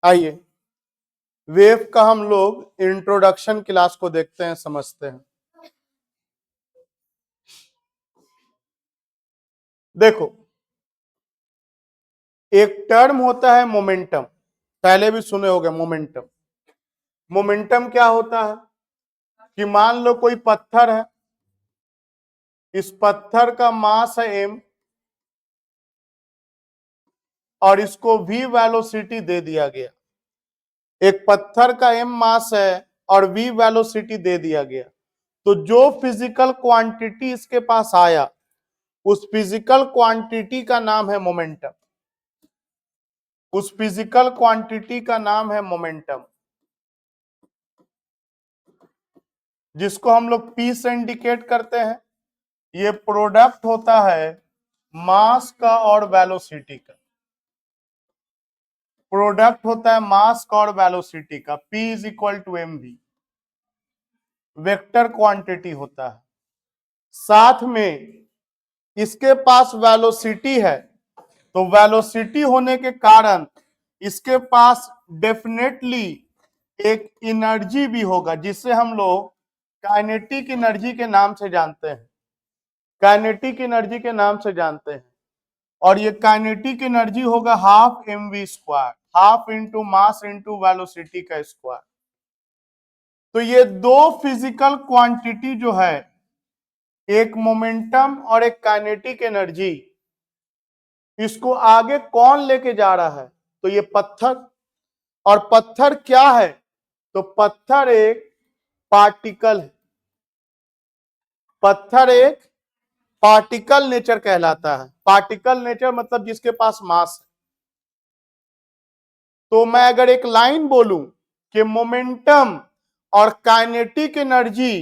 आइए वेव का हम लोग इंट्रोडक्शन क्लास को देखते हैं, समझते हैं। देखो, एक टर्म होता है मोमेंटम, पहले भी सुने होंगे मोमेंटम। मोमेंटम क्या होता है कि मान लो कोई पत्थर है, इस पत्थर का मास है m और इसको v वेलोसिटी दे दिया गया। एक पत्थर का m मास है और v वेलोसिटी दे दिया गया, तो जो फिजिकल क्वांटिटी इसके पास आया उस फिजिकल क्वांटिटी का नाम है मोमेंटम। उस फिजिकल क्वांटिटी का नाम है मोमेंटम, जिसको हम लोग P से इंडिकेट करते हैं। ये प्रोडक्ट होता है मास का और वेलोसिटी का। प्रोडक्ट होता है मास का और वेलोसिटी का। P is equal to mv, vector quantity होता है। साथ में इसके पास वेलोसिटी है, तो वेलोसिटी होने के कारण इसके पास डेफिनेटली एक एनर्जी भी होगा, जिसे हम लोग काइनेटिक एनर्जी के नाम से जानते हैं। काइनेटिक एनर्जी के नाम से जानते हैं। और ये काइनेटिक एनर्जी होगा half mv square, half into mass into velocity का स्क्वायर। तो ये दो फिजिकल क्वांटिटी जो है, एक मोमेंटम और एक काइनेटिक एनर्जी, इसको आगे कौन लेके जा रहा है? तो ये पत्थर। और पत्थर क्या है? तो पत्थर एक पार्टिकल है। पत्थर एक पार्टिकल नेचर कहलाता है। पार्टिकल नेचर मतलब जिसके पास मास है। तो मैं अगर एक लाइन बोलूं कि मोमेंटम और काइनेटिक एनर्जी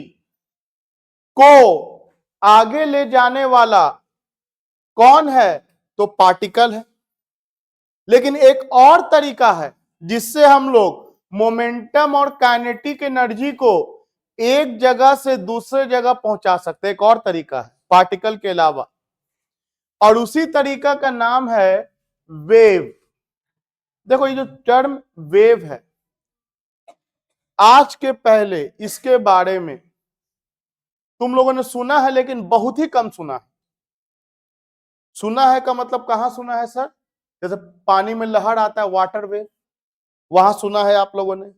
को आगे ले जाने वाला कौन है? तो पार्टिकल है। लेकिन एक और तरीका है जिससे हम लोग मोमेंटम और काइनेटिक एनर्जी को एक जगह से दूसरे जगह पहुंचा सकते हैं। एक और तरीका है पार्टिकल के अलावा, और उसी तरीका का नाम है वेव। देखो, ये जो टर्म वेव है, आज के पहले इसके बारे में तुम लोगों ने सुना है, लेकिन बहुत ही कम सुना है। सुना है का मतलब कहां सुना है सर? जैसे पानी में लहर आता है, वाटर वेव, वहां सुना है आप लोगों ने?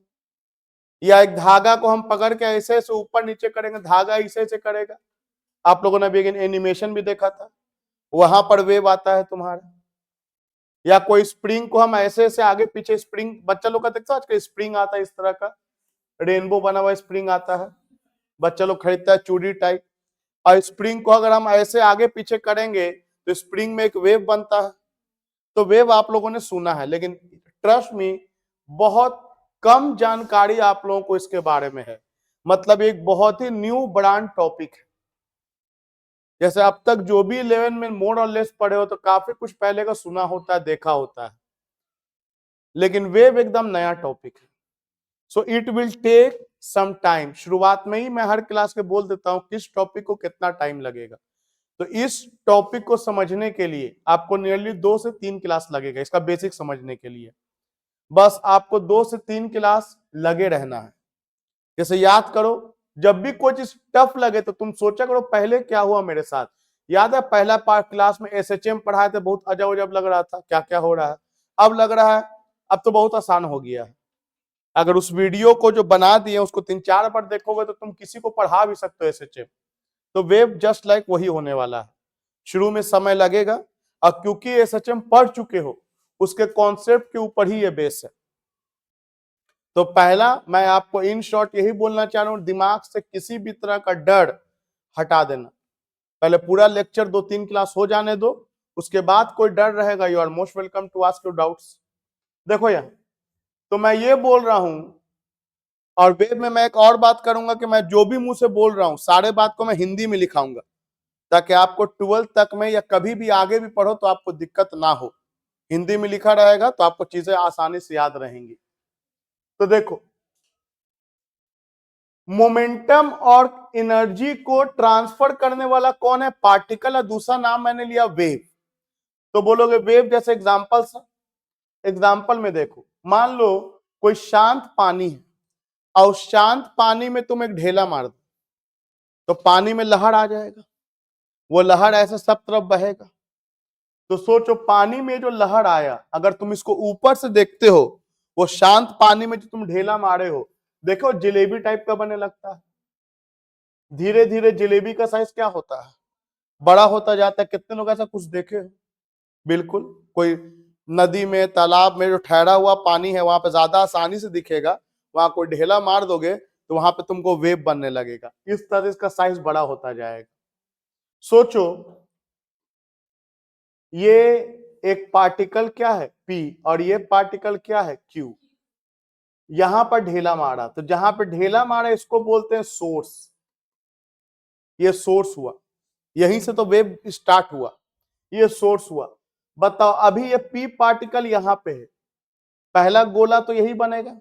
या एक धागा को हम पकड़ के ऐसे ऐसे ऊपर नीचे करेंगे, धागा ऐसे ऐसे करेगा। आप लोगों ने भी एनिमेशन भी देखा था, वहां पर वेव आता है तुम्हारा। या कोई स्प्रिंग को हम ऐसे ऐसे आगे पीछे, स्प्रिंग बच्चा लोग का देखते हो आजकल, स्प्रिंग आता है इस तरह का, रेनबो बना हुआ स्प्रिंग आता है, बच्चा लोग खरीदता है चूड़ी टाइप। और स्प्रिंग को अगर हम ऐसे आगे पीछे करेंगे तो स्प्रिंग में एक वेव बनता है। तो वेव आप लोगों ने सुना है, लेकिन ट्रस्ट मी, बहुत कम जानकारी आप लोगों को इसके बारे में है। मतलब एक बहुत ही न्यू ब्रांड टॉपिक है। जैसे अब तक जो भी 11 में मोर और लेस पढ़े हो, तो काफी कुछ पहले का सुना होता है, देखा होता है, लेकिन वेव एकदम नया टॉपिक है। So it will take some time. शुरुआत में ही मैं हर क्लास के बोल देता हूं किस टॉपिक को कितना टाइम लगेगा। तो इस टॉपिक को समझने के लिए आपको नियरली 2 से 3 क्लास लगेगा, इसका बेसिक समझने के लिए। बस आपको 2 से 3 क्लास लगे रहना है। जैसे याद करो, जब भी कोई चीज टफ लगे तो तुम सोचा करो पहले क्या हुआ मेरे साथ। याद है पहला पार्ट क्लास में एसएचएम पढ़ाए थे, बहुत अजब अजब लग रहा था, क्या क्या हो रहा है। अब लग रहा है अब तो बहुत आसान हो गया है। अगर उस वीडियो को जो बना दिए उसको 3-4 बार देखोगे तो तुम किसी को पढ़ा भी सकते हो एसएचएम। तो वेव जस्ट लाइक वही होने वाला है। शुरू में समय लगेगा, और क्योंकि एसएचएम पढ़ चुके हो, उसके कॉन्सेप्ट के ऊपर ही ये बेस है। तो पहला मैं आपको इन शॉर्ट यही बोलना चाह रहा हूं, दिमाग से किसी भी तरह का डर हटा देना। पहले पूरा लेक्चर 2-3 क्लास हो जाने दो, उसके बाद कोई डर रहेगा, you are most welcome to ask your doubts. देखो यार, तो मैं ये बोल रहा हूं, और वेब में मैं एक और बात करूंगा कि मैं जो भी मुंह से बोल रहा हूं सारे बात को मैं हिंदी में लिखाऊंगा, ताकि आपको 12th तक में या कभी भी आगे भी पढ़ो तो आपको दिक्कत ना हो। हिंदी में लिखा रहेगा तो आपको चीजें आसानी से याद रहेंगी। तो देखो, मोमेंटम और एनर्जी को ट्रांसफर करने वाला कौन है? पार्टिकल। है दूसरा नाम मैंने लिया वेव। तो बोलोगे वेव जैसे एग्जांपल में देखो, मान लो कोई शांत पानी है और शांत पानी में तुम एक ढेला मार दो तो पानी में लहर आ जाएगा, वो लहर ऐसे सब तरफ बहेगा। तो सोचो पानी में जो लहर आया, अगर तुम इसको ऊपर से देखते हो, वो शांत पानी में जो तुम ढेला मारे हो, देखो जलेबी टाइप का बनने लगता है। धीरे धीरे जलेबी का साइज क्या होता है, बड़ा होता जाता है। कितने लोग ऐसा कुछ देखे हो? बिल्कुल। कोई नदी में, तालाब में जो ठहरा हुआ पानी है, वहां पे ज्यादा आसानी से दिखेगा। वहां कोई ढेला मार दोगे तो वहां पे तुमको वेव बनने लगेगा। इस तरह इसका साइज बड़ा होता जाएगा। सोचो ये एक पार्टिकल क्या है P और ये पार्टिकल क्या है Q। यहां पर ढेला मारा, तो जहां पे ढेला मारा इसको बोलते हैं सोर्स। ये सोर्स हुआ, यहीं से तो वेव स्टार्ट हुआ, ये सोर्स हुआ। बताओ अभी ये P पार्टिकल यहां पे है, पहला गोला तो यही बनेगा,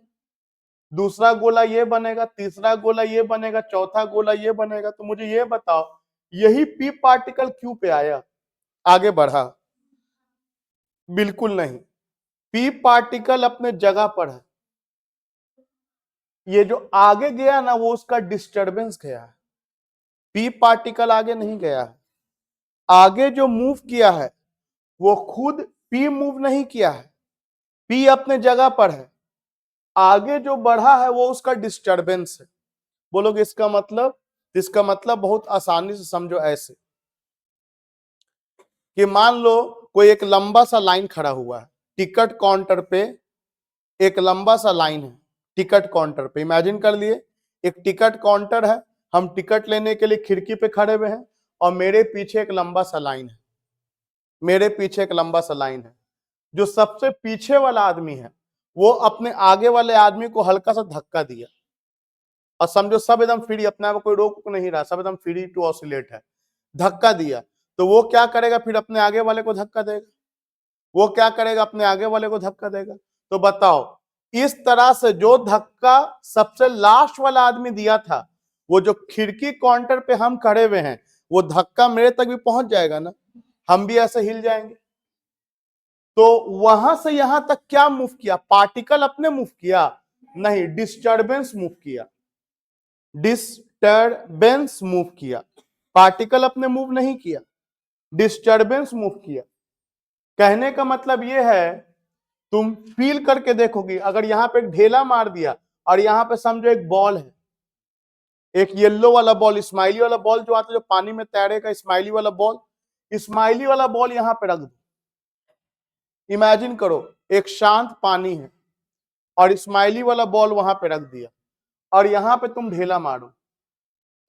दूसरा गोला ये बनेगा, तीसरा गोला ये बनेगा, चौथा गोला ये बनेगा। तो मुझे ये बताओ यही P पार्टिकल Q पे आया, आगे बढ़ा? बिल्कुल नहीं। P पार्टिकल अपने जगह पर है। ये जो आगे गया ना, वो उसका डिस्टरबेंस गया है। P पार्टिकल आगे नहीं गया है, आगे जो मूव किया है वो खुद P मूव नहीं किया है, P अपने जगह पर है। आगे जो बढ़ा है वो उसका डिस्टरबेंस है। बोलोगे इसका मतलब? इसका मतलब बहुत आसानी से समझो ऐसे कि मान लो कोई एक लंबा सा लाइन खड़ा हुआ है टिकट काउंटर पे। एक लंबा सा लाइन है टिकट काउंटर पे, इमेजिन कर लिए एक टिकट काउंटर है, हम टिकट लेने के लिए खिड़की पे खड़े हुए हैं और मेरे पीछे एक लंबा सा लाइन है, मेरे पीछे एक लंबा सा लाइन है। जो सबसे पीछे वाला आदमी है वो अपने आगे वाले आदमी को हल्का सा धक्का दिया और समझो सब एकदम फ्री, अपने आप कोई रोक नहीं रहा, सब एकदम फ्री टू ऑसिलेट है। धक्का दिया तो वो क्या करेगा, फिर अपने आगे वाले को धक्का देगा। वो क्या करेगा, अपने आगे वाले को धक्का देगा। तो बताओ इस तरह से जो धक्का सबसे लास्ट वाला आदमी दिया था, वो जो खिड़की काउंटर पे हम खड़े हुए हैं, वो धक्का मेरे तक भी पहुंच जाएगा ना, हम भी ऐसे हिल जाएंगे। तो वहां से यहां तक क्या मूव किया, पार्टिकल अपने मूव किया? नहीं, डिस्टरबेंस मूव किया, डिस्टरबेंस मूव किया। पार्टिकल अपने मूव नहीं किया, डिस्टरबेंस मूव किया। कहने का मतलब यह है, तुम फील करके देखोगी, अगर यहां पे एक ढेला मार दिया और यहां पे समझो एक बॉल है, एक येलो वाला बॉल, स्माइली वाला बॉल जो आता है जो पानी में तैरेगा, स्माइली वाला बॉल, स्माइली वाला बॉल यहां पे रख दो। इमेजिन करो एक शांत पानी है और स्माइली वाला बॉल वहां पे रख दिया और यहां पे तुम ढेला मारो,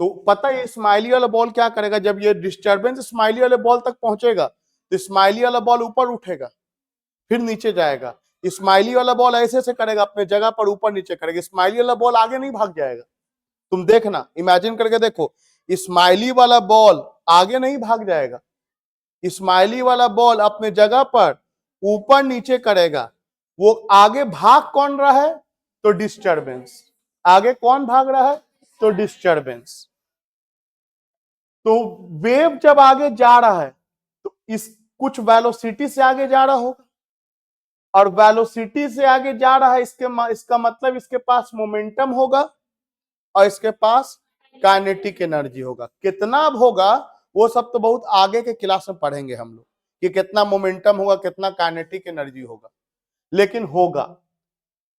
तो पता है स्माइली वाला बॉल क्या करेगा? जब ये डिस्टरबेंस स्माइली वाले बॉल तक पहुंचेगा तो स्माइली वाला बॉल ऊपर उठेगा, फिर नीचे जाएगा। स्माइली वाला बॉल ऐसे ऐसे करेगा, अपने जगह पर ऊपर नीचे करेगा, स्माइली वाला बॉल आगे नहीं भाग जाएगा। तुम देखना, इमेजिन करके देखो, स्माइली वाला बॉल आगे नहीं भाग जाएगा, स्माइली वाला बॉल अपने जगह पर ऊपर नीचे करेगा। वो आगे भाग कौन रहा है? तो डिस्टरबेंस। आगे कौन भाग रहा है? तो डिस्टरबेंस। तो वेव जब आगे जा रहा है तो इस कुछ वेलोसिटी से आगे जा रहा होगा, और वेलोसिटी से आगे जा रहा है, इसका मतलब इसके पास मोमेंटम होगा और इसके पास काइनेटिक एनर्जी होगा। कितना अब होगा वो सब तो बहुत आगे के क्लास में पढ़ेंगे हम लोग कि कितना मोमेंटम होगा, कितना काइनेटिक एनर्जी होगा, लेकिन होगा।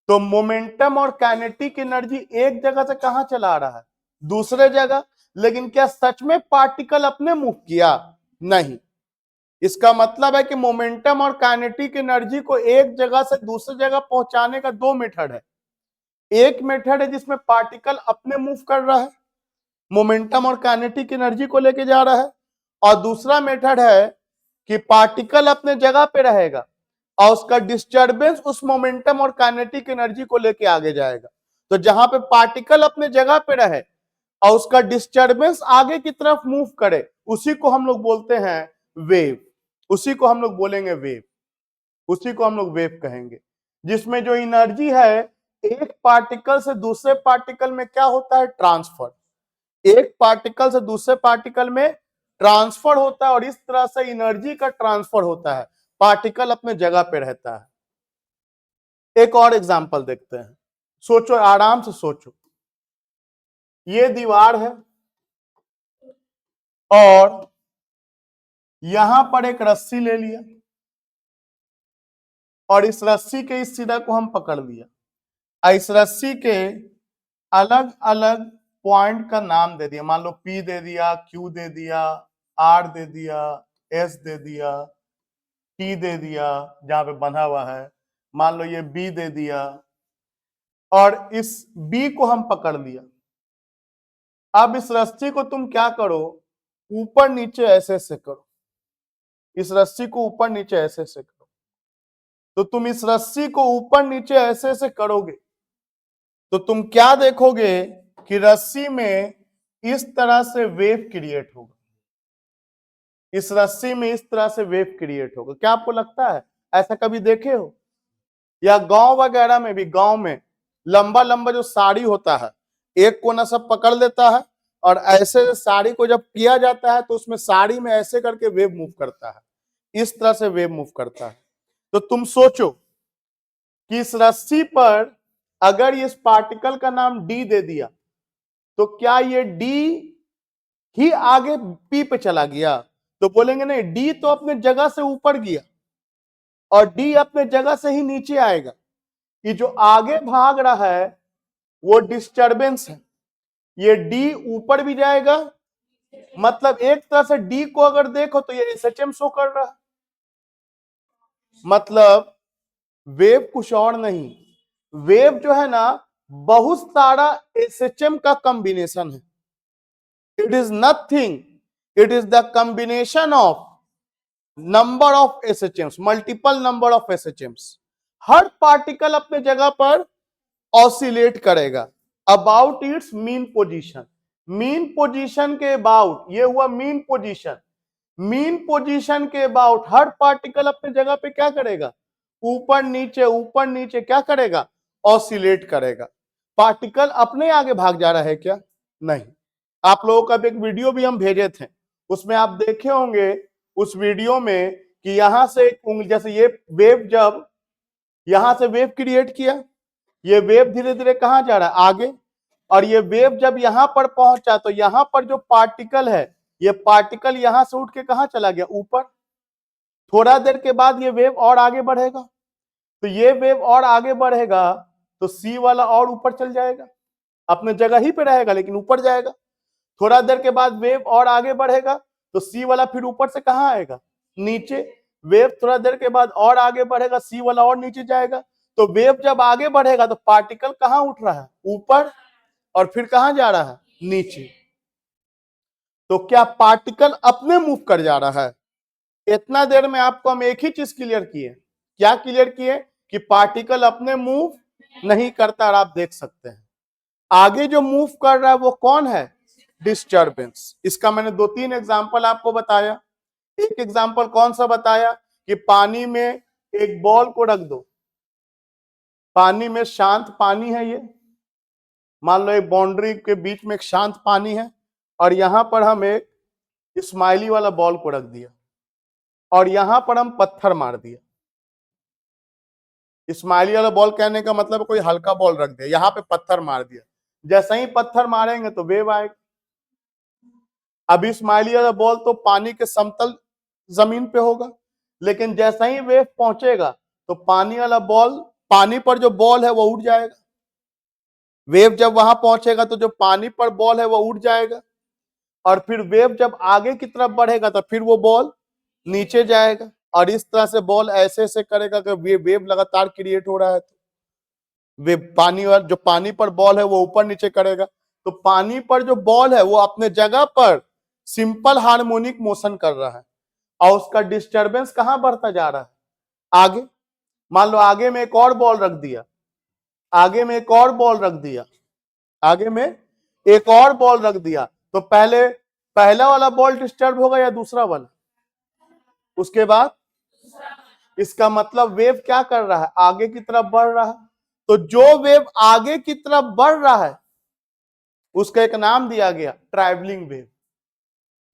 तो मोमेंटम और काइनेटिक एनर्जी एक जगह से कहां चला रहा है? दूसरे जगह। लेकिन क्या सच में पार्टिकल अपने मूव किया? नहीं। इसका मतलब है कि मोमेंटम और काइनेटिक एनर्जी को एक जगह से दूसरी जगह पहुंचाने का दो मेथड है। एक मेथड है जिसमें पार्टिकल अपने मूव कर रहा है, मोमेंटम और काइनेटिक एनर्जी को लेके जा रहा है, और दूसरा मेथड है कि पार्टिकल अपने जगह पे रहेगा और उसका डिस्टरबेंस उस मोमेंटम और काइनेटिक एनर्जी को लेके आगे जाएगा। तो जहां पे पार्टिकल अपने जगह पे रहे और उसका डिस्टरबेंस आगे की तरफ मूव करे, उसी को हम लोग बोलते हैं वेव। उसी को हम लोग बोलेंगे वेव, उसी को हम लोग वेव कहेंगे। जिसमें जो एनर्जी है, एक पार्टिकल से दूसरे पार्टिकल में क्या होता है? ट्रांसफर। एक पार्टिकल से दूसरे पार्टिकल में ट्रांसफर होता है और इस तरह से एनर्जी का ट्रांसफर होता है, पार्टिकल अपने जगह पे रहता है। एक और एग्जांपल देखते हैं, सोचो, आराम से सोचो। ये दीवार है और यहां पर एक रस्सी ले लिया और इस रस्सी के इस सिरा को हम पकड़ लिया और इस रस्सी के अलग अलग पॉइंट का नाम दे दिया। मान लो P दे दिया, Q दे दिया, R दे दिया, S दे दिया, T दे दिया जहां पे बंधा हुआ है, मान लो ये B दे दिया और इस B को हम पकड़ लिया। अब इस रस्सी को तुम क्या करो, ऊपर नीचे ऐसे ऐसे करो, इस रस्सी को ऊपर नीचे ऐसे ऐसे करो। तो तुम इस रस्सी को ऊपर नीचे ऐसे ऐसे करोगे तो तुम क्या देखोगे कि रस्सी में इस तरह से वेव क्रिएट होगा, इस रस्सी में इस तरह से वेव क्रिएट होगा। क्या आपको लगता है ऐसा कभी देखे हो? या गांव वगैरह में भी, गांव में लंबा लंबा जो साड़ी होता है, एक कोना सब पकड़ लेता है और ऐसे साड़ी को जब किया जाता है तो उसमें साड़ी में ऐसे करके वेव मूव करता है, इस तरह से वेव मूव करता है। तो तुम सोचो कि इस रस्सी पर अगर इस पार्टिकल का नाम डी दे दिया तो क्या ये डी ही आगे पी पे चला गया? तो बोलेंगे नहीं, डी तो अपने जगह से ऊपर गया और डी अपने जगह से ही नीचे आएगा। ये जो आगे भाग रहा है वो डिस्टरबेंस है, ये डी ऊपर भी जाएगा, मतलब एक तरह से डी को अगर देखो तो ये एसएचएम शो कर रहा है। मतलब वेव कुछ और नहीं, वेव जो है ना बहुत सारा एसएचएम का कॉम्बिनेशन है। It is nothing, it is the combination of number of SHMs, multiple number of SHMs. हर पार्टिकल अपने जगह पर ऑसिलेट करेगा about its mean position. Mean position के अबाउट, ये हुआ मीन पोजीशन। मीन पोजीशन के अबाउट हर पार्टिकल अपने जगह पे क्या करेगा, ऊपर नीचे क्या करेगा, ऑसिलेट करेगा। पार्टिकल अपने आगे भाग जा रहा है क्या? नहीं। आप लोगों का एक वीडियो भी हम भेजे थे, उसमें आप देखे होंगे उस वीडियो में कि यहां से उंगली, जैसे ये वेव जब यहां से वेव क्रिएट किया, ये वेव धीरे धीरे कहां जा रहा है, आगे, और ये वेव जब यहां पर पहुंचा तो यहां पर जो पार्टिकल है, ये पार्टिकल यहां से उठ के कहां चला गया, ऊपर। थोड़ा देर के बाद ये वेव और आगे बढ़ेगा, तो ये वेव और आगे बढ़ेगा तो सी वाला और ऊपर चल जाएगा, अपने जगह ही पे रहेगा लेकिन ऊपर जाएगा। थोड़ा देर के बाद वेव और आगे बढ़ेगा तो सी वाला फिर ऊपर से कहां आएगा, नीचे। वेव थोड़ा देर के बाद और आगे बढ़ेगा, सी वाला और नीचे जाएगा। तो वेव जब आगे बढ़ेगा तो पार्टिकल कहां उठ रहा है, ऊपर, और फिर कहां जा रहा है, नीचे। तो क्या पार्टिकल अपने मूव कर जा रहा है? इतना देर में आपको हम एक ही चीज क्लियर किए। क्या क्लियर किए? कि पार्टिकल अपने मूव नहीं करता, और आप देख सकते हैं आगे जो मूव कर रहा है वो कौन है, डिस्टरबेंस। इसका मैंने 2-3 एग्जांपल आपको बताया। एक एग्जांपल कौन सा बताया कि पानी में एक बॉल को रख दो, पानी में शांत पानी है, ये मान लो एक बाउंड्री के बीच में एक शांत पानी है और यहां पर हम एक स्माइली वाला बॉल को रख दिया और यहां पर हम पत्थर मार दिया। स्माइली वाला बॉल कहने का मतलब कोई हल्का बॉल रख दिया, यहां पे पत्थर मार दिया। जैसे ही पत्थर मारेंगे तो वेव आएगा। अब स्माइली वाला बॉल तो पानी के समतल जमीन पे होगा, लेकिन जैसा ही वेव पहुंचेगा तो पानी वाला बॉल, पानी पर जो बॉल है वो उड़ जाएगा। वेव जब वहां पहुंचेगा तो जो पानी पर बॉल है वो उड़ जाएगा, और फिर वेव जब आगे की तरफ बढ़ेगा तो फिर वो बॉल नीचे जाएगा, और इस तरह से बॉल ऐसे ऐसे करेगा कि वेव लगातार क्रिएट हो रहा है। तो वे पानी और जो पानी पर बॉल है वो ऊपर नीचे करेगा, तो पानी पर जो बॉल है वो अपने जगह पर सिंपल हार्मोनिक मोशन कर रहा है और उसका डिस्टरबेंस कहां बढ़ता जा रहा है, आगे। मान लो आगे में एक और बॉल रख दिया, आगे में एक और बॉल रख दिया, आगे में एक और बॉल रख दिया, तो पहले पहला वाला बॉल डिस्टर्ब होगा या दूसरा वाला, उसके बाद। इसका मतलब वेव क्या कर रहा है, आगे की तरफ बढ़ रहा है। तो जो वेव आगे की तरफ बढ़ रहा है उसका एक नाम दिया गया, ट्रैवलिंग वेव।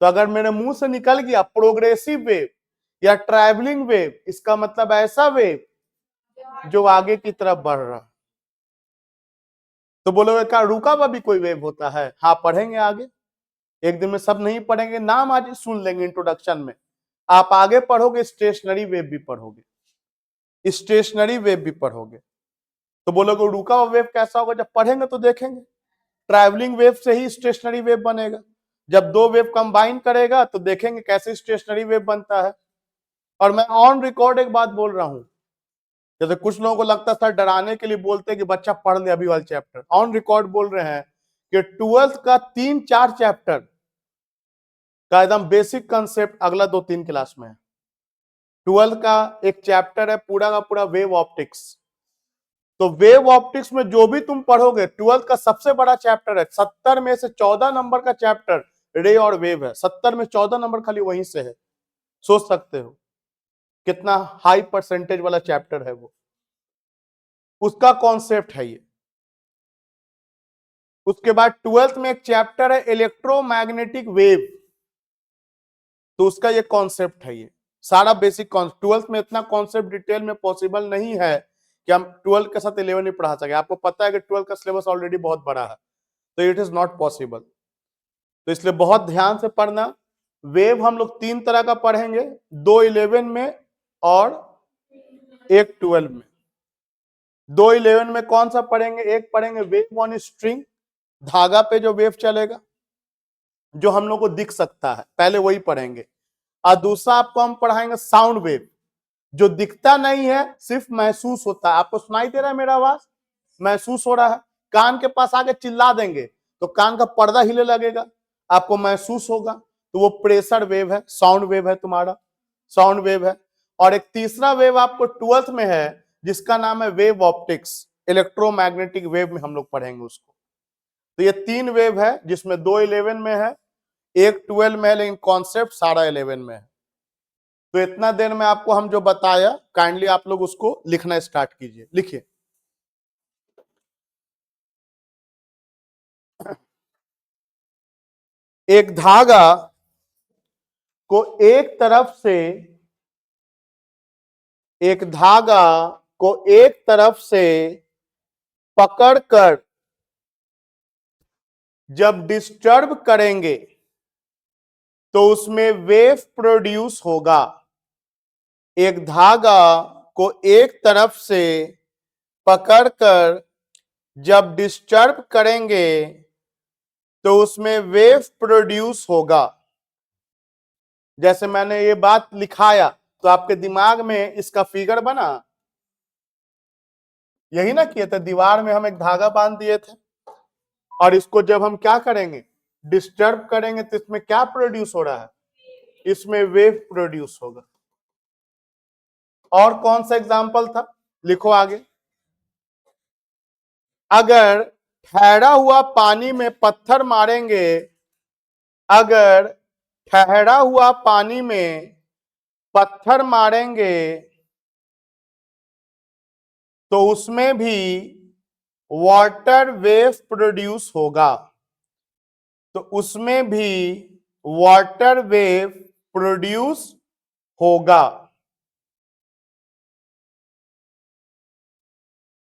तो अगर मेरे मुंह से निकल गया प्रोग्रेसिव वेव या ट्रैवलिंग वेव, इसका मतलब ऐसा वेव जो आगे की तरफ बढ़ रहा। तो बोलोगे क्या रुका हुआ भी कोई वेव होता है? हाँ, पढ़ेंगे आगे, एक दिन में सब नहीं पढ़ेंगे, नाम आज सुन लेंगे इंट्रोडक्शन में। आप आगे पढ़ोगे स्टेशनरी वेव भी पढ़ोगे, स्टेशनरी वेव भी पढ़ोगे। तो बोलोगे रुका हुआ वेव कैसा होगा? जब पढ़ेंगे तो देखेंगे। ट्रैवलिंग वेव से ही स्टेशनरी वेव बनेगा। जब दो वेव कंबाइन करेगा तो देखेंगे कैसे स्टेशनरी वेव बनता है। और मैं ऑन रिकॉर्ड एक बात बोल रहा हूं, जैसे कुछ लोगों को लगता था डराने के लिए बोलते कि बच्चा पढ़ ले अभी वाला चैप्टर, ऑन रिकॉर्ड बोल रहे हैं कि 12th का 3-4 चैप्टर का एकदम बेसिक कंसेप्ट अगला 2-3 क्लास में है। 12th का एक चैप्टर है पूरा का पूरा वेव ऑप्टिक्स। तो वेव ऑप्टिक्स में जो भी तुम पढ़ोगे 12th का सबसे बड़ा चैप्टर है, 70 में से 14 नंबर का चैप्टर रे और वेव है। 70 में 14 नंबर खाली वहीं से है। सोच सकते हो कितना हाई परसेंटेज वाला चैप्टर है वो, उसका कॉन्सेप्ट है ये। उसके बाद 12th में एक चैप्टर है इलेक्ट्रोमैग्नेटिक वेव, तो उसका ये कॉन्सेप्ट है ये सारा बेसिक। 12th में इतना कॉन्सेप्ट डिटेल में पॉसिबल नहीं है कि हम 12th के साथ 11 ही पढ़ा सके। आपको पता है कि 12th का सिलेबस ऑलरेडी बहुत बड़ा है, तो इट इज नॉट पॉसिबल। तो इसलिए बहुत ध्यान से पढ़ना। वेव हम लोग 3 तरह का पढ़ेंगे, 2 11 में और एक 12 में। 2 11 में कौन सा पढ़ेंगे? एक पढ़ेंगे वेव ऑन स्ट्रिंग, धागा पे जो वेव चलेगा, जो हम लोग को दिख सकता है, पहले वही पढ़ेंगे। और दूसरा आपको हम पढ़ाएंगे साउंड वेव, जो दिखता नहीं है, सिर्फ महसूस होता है। आपको सुनाई दे रहा है मेरा आवाज? महसूस हो रहा है। कान के पास आके चिल्ला देंगे तो कान का पर्दा हिले लगेगा, आपको महसूस होगा, तो वो प्रेशर वेव है, साउंड वेव है, तुम्हारा साउंड वेव है। और एक तीसरा वेव आपको 12th में है जिसका नाम है वेव ऑप्टिक्स, इलेक्ट्रोमैग्नेटिक वेव में हम लोग पढ़ेंगे उसको। तो ये 3 वेव है जिसमें 2 11 में है, एक 12 में है, लेकिन कॉन्सेप्ट सारा 11 में है। तो इतना देर में आपको हम जो बताया, काइंडली आप लोग उसको लिखना स्टार्ट कीजिए। लिखिए, एक धागा को एक तरफ से, एक धागा को एक तरफ से पकड़कर जब डिस्टर्ब करेंगे तो उसमें वेव प्रोड्यूस होगा। एक धागा को एक तरफ से पकड़कर जब डिस्टर्ब करेंगे तो उसमें वेव प्रोड्यूस होगा। जैसे मैंने ये बात लिखाया तो आपके दिमाग में इसका फिगर बना, यही ना किए थे, दीवार में हम एक धागा बांध दिए थे और इसको जब हम क्या करेंगे, डिस्टर्ब करेंगे, तो इसमें क्या प्रोड्यूस हो रहा है? इसमें वेव प्रोड्यूस होगा। और कौन सा एग्जाम्पल था? लिखो आगे। अगर ठहरा हुआ पानी में पत्थर मारेंगे, अगर ठहरा हुआ पानी में पत्थर मारेंगे तो उसमें भी वाटर वेव प्रोड्यूस होगा। तो उसमें भी वाटर वेव प्रोड्यूस होगा।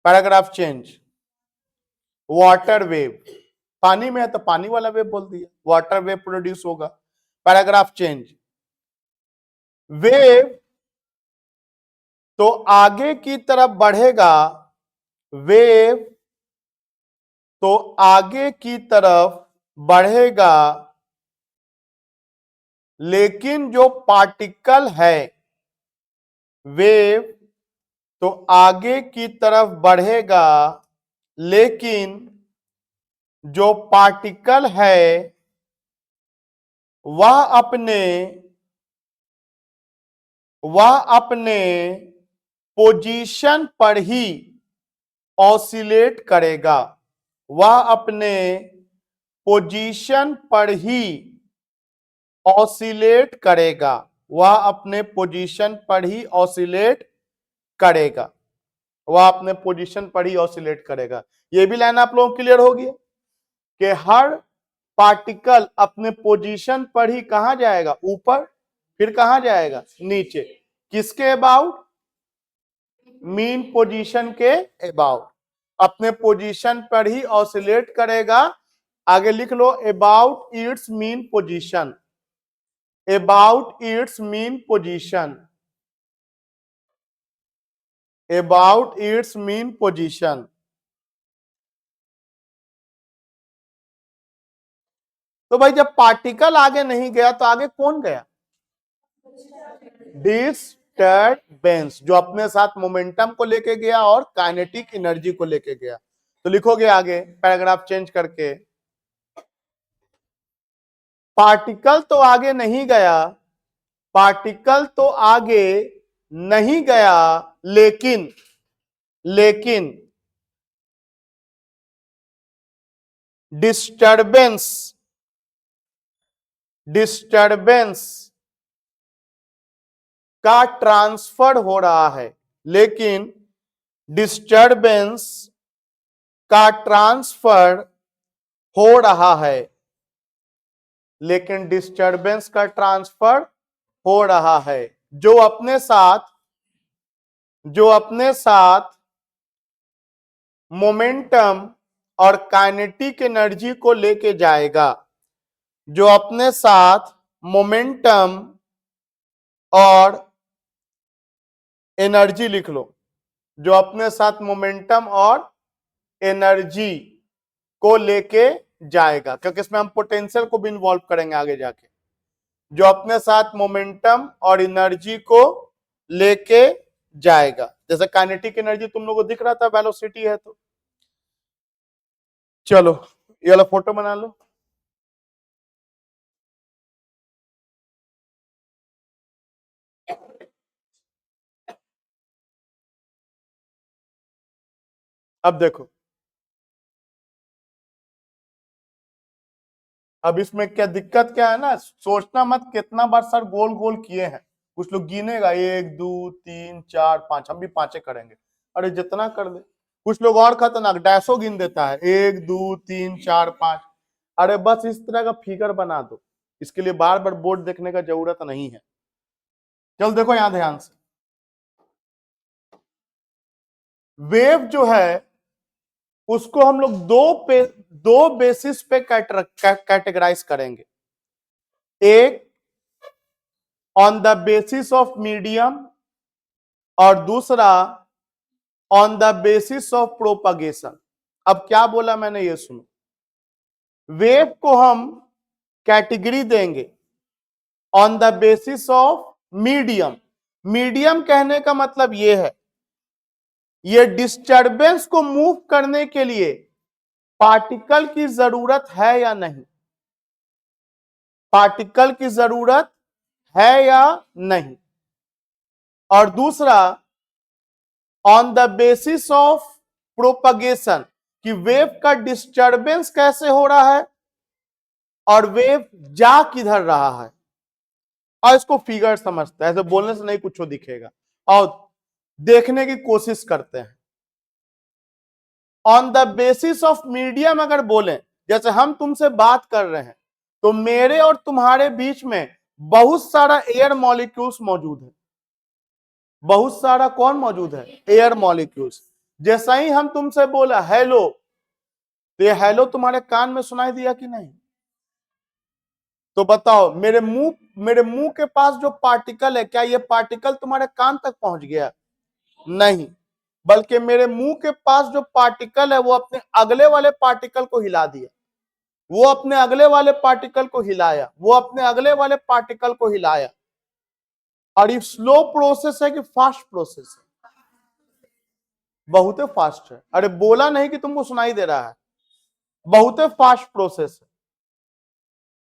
Paragraph change. वाटर वेव, पानी में है तो पानी वाला वेव बोल दिया, वाटर वेव प्रोड्यूस होगा। Paragraph change. वेव तो आगे की तरफ बढ़ेगा, वेव तो आगे की तरफ बढ़ेगा, लेकिन जो पार्टिकल है, वेव तो आगे की तरफ बढ़ेगा, लेकिन जो पार्टिकल है वह अपने पोजीशन पर ही ऑसिलेट करेगा। वह अपने पोजीशन पर ही ऑसिलेट करेगा। वह अपने पोजीशन पर ही ऑसिलेट करेगा। वह अपने पोजीशन पर ही ऑसिलेट करेगा। यह भी लाइन आप लोगों को क्लियर होगी कि हर पार्टिकल अपने पोजीशन पर ही कहां जाएगा? ऊपर, फिर कहां जाएगा? नीचे। किसके अबाउट? मीन पोजीशन के अबाउट, अपने पोजीशन पर ही ऑसिलेट करेगा। आगे लिख लो about its mean position, about its mean position, about its mean position. तो भाई जब पार्टिकल आगे नहीं गया तो आगे कौन गया? डिस्टर्बेंस, जो अपने साथ मोमेंटम को लेके गया और काइनेटिक एनर्जी को लेके गया। तो लिखोगे आगे पैराग्राफ चेंज करके, पार्टिकल तो आगे नहीं गया, पार्टिकल तो आगे नहीं गया, लेकिन डिस्टर्बेंस का ट्रांसफर हो रहा है, लेकिन डिस्टर्बेंस का ट्रांसफर हो रहा है, लेकिन डिस्टर्बेंस का ट्रांसफर हो रहा है, जो अपने साथ मोमेंटम और काइनेटिक एनर्जी को लेके जाएगा, जो अपने साथ मोमेंटम और एनर्जी, लिख लो, जो अपने साथ मोमेंटम और एनर्जी को लेके जाएगा, क्योंकि इसमें हम पोटेंशियल को भी इन्वॉल्व करेंगे आगे जाके, जो अपने साथ मोमेंटम और एनर्जी को लेके जाएगा। जैसे काइनेटिक एनर्जी तुम लोगों को दिख रहा था, वेलोसिटी है। तो चलो ये वाला फोटो बना लो। अब देखो, अब इसमें क्या दिक्कत क्या है ना, सोचना मत कितना बार सर गोल गोल किए हैं। कुछ लोग गिनेगा 1 2 3 4 5, हम भी 5 करेंगे। अरे जितना कर दे। कुछ लोग और खतरनाक डैशो गिन देता है, 1 2 3 4 5। अरे बस इस तरह का फिगर बना दो, इसके लिए बार बार बोर्ड देखने का जरूरत नहीं है। चल देखो यहां ध्यान से, वेव जो है उसको हम लोग दो बेसिस पे कैटेगराइज करेंगे। एक on the basis of medium और दूसरा on the basis of propagation. अब क्या बोला मैंने, ये सुनो, वेव को हम कैटेगरी देंगे on the basis of medium. Medium कहने का मतलब ये है, ये डिस्टरबेंस को मूव करने के लिए पार्टिकल की जरूरत है या नहीं, पार्टिकल की जरूरत है या नहीं। और दूसरा on the basis of propagation, कि वेव का डिस्टरबेंस कैसे हो रहा है और वेव जा किधर रहा है। और इसको फिगर समझते हैं, ऐसे बोलने से नहीं कुछ दिखेगा, और देखने की कोशिश करते हैं। On the basis of medium अगर बोलें, जैसे हम तुमसे बात कर रहे हैं, तो मेरे और तुम्हारे बीच में बहुत सारा एयर मॉलिक्यूल्स मौजूद है। बहुत सारा कौन मौजूद है? Air molecules. जैसा ही हम तुमसे बोला हेलो, तो ये हेलो तुम्हारे कान में सुनाई दिया कि नहीं? तो बताओ, मेरे मुंह के पास जो पार्टिकल है, क्या ये पार्टिकल तुम्हारे कान तक पहुंच गया? नहीं, बल्कि मेरे मुंह के पास जो पार्टिकल है वो अपने अगले वाले पार्टिकल को हिला दिया, वो अपने अगले वाले पार्टिकल को हिलाया, वो अपने अगले वाले पार्टिकल को हिलाया। और ये स्लो प्रोसेस है कि फास्ट प्रोसेस है? बहुत फास्ट है। अरे बोला नहीं कि तुमको सुनाई दे रहा है, बहुत फास्ट प्रोसेस है।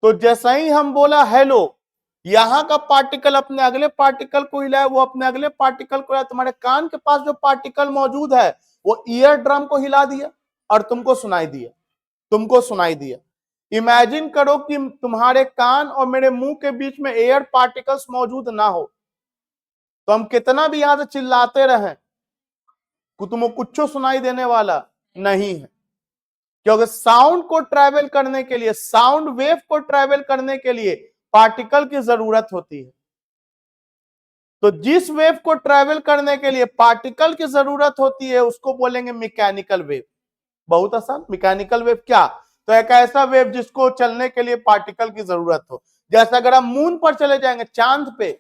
तो जैसा ही हम बोला हेलो, यहां का पार्टिकल अपने अगले पार्टिकल को हिलाया, वो अपने अगले पार्टिकल को हिलाया, तुम्हारे कान के पास जो पार्टिकल मौजूद है वो ईयर ड्रम को हिला दिया और तुमको सुनाई दिया, तुमको सुनाई दिया। इमेजिन करो कि तुम्हारे कान और मेरे मुंह के बीच में एयर पार्टिकल्स मौजूद ना हो, तो हम कितना भी यहां से चिल्लाते रहें, तुमको कुछ सुनाई देने वाला नहीं है। क्योंकि साउंड को ट्रैवल करने के लिए, साउंड वेव को ट्रैवल करने के लिए पार्टिकल की जरूरत होती है। तो जिस वेव को ट्रेवल करने के लिए पार्टिकल की जरूरत होती है उसको बोलेंगे मैकेनिकल वेव। बहुत आसान। मैकेनिकल वेव क्या? तो एक ऐसा वेव जिसको चलने के लिए पार्टिकल की जरूरत हो। जैसे अगर हम मून पर चले जाएंगे, चांद पे,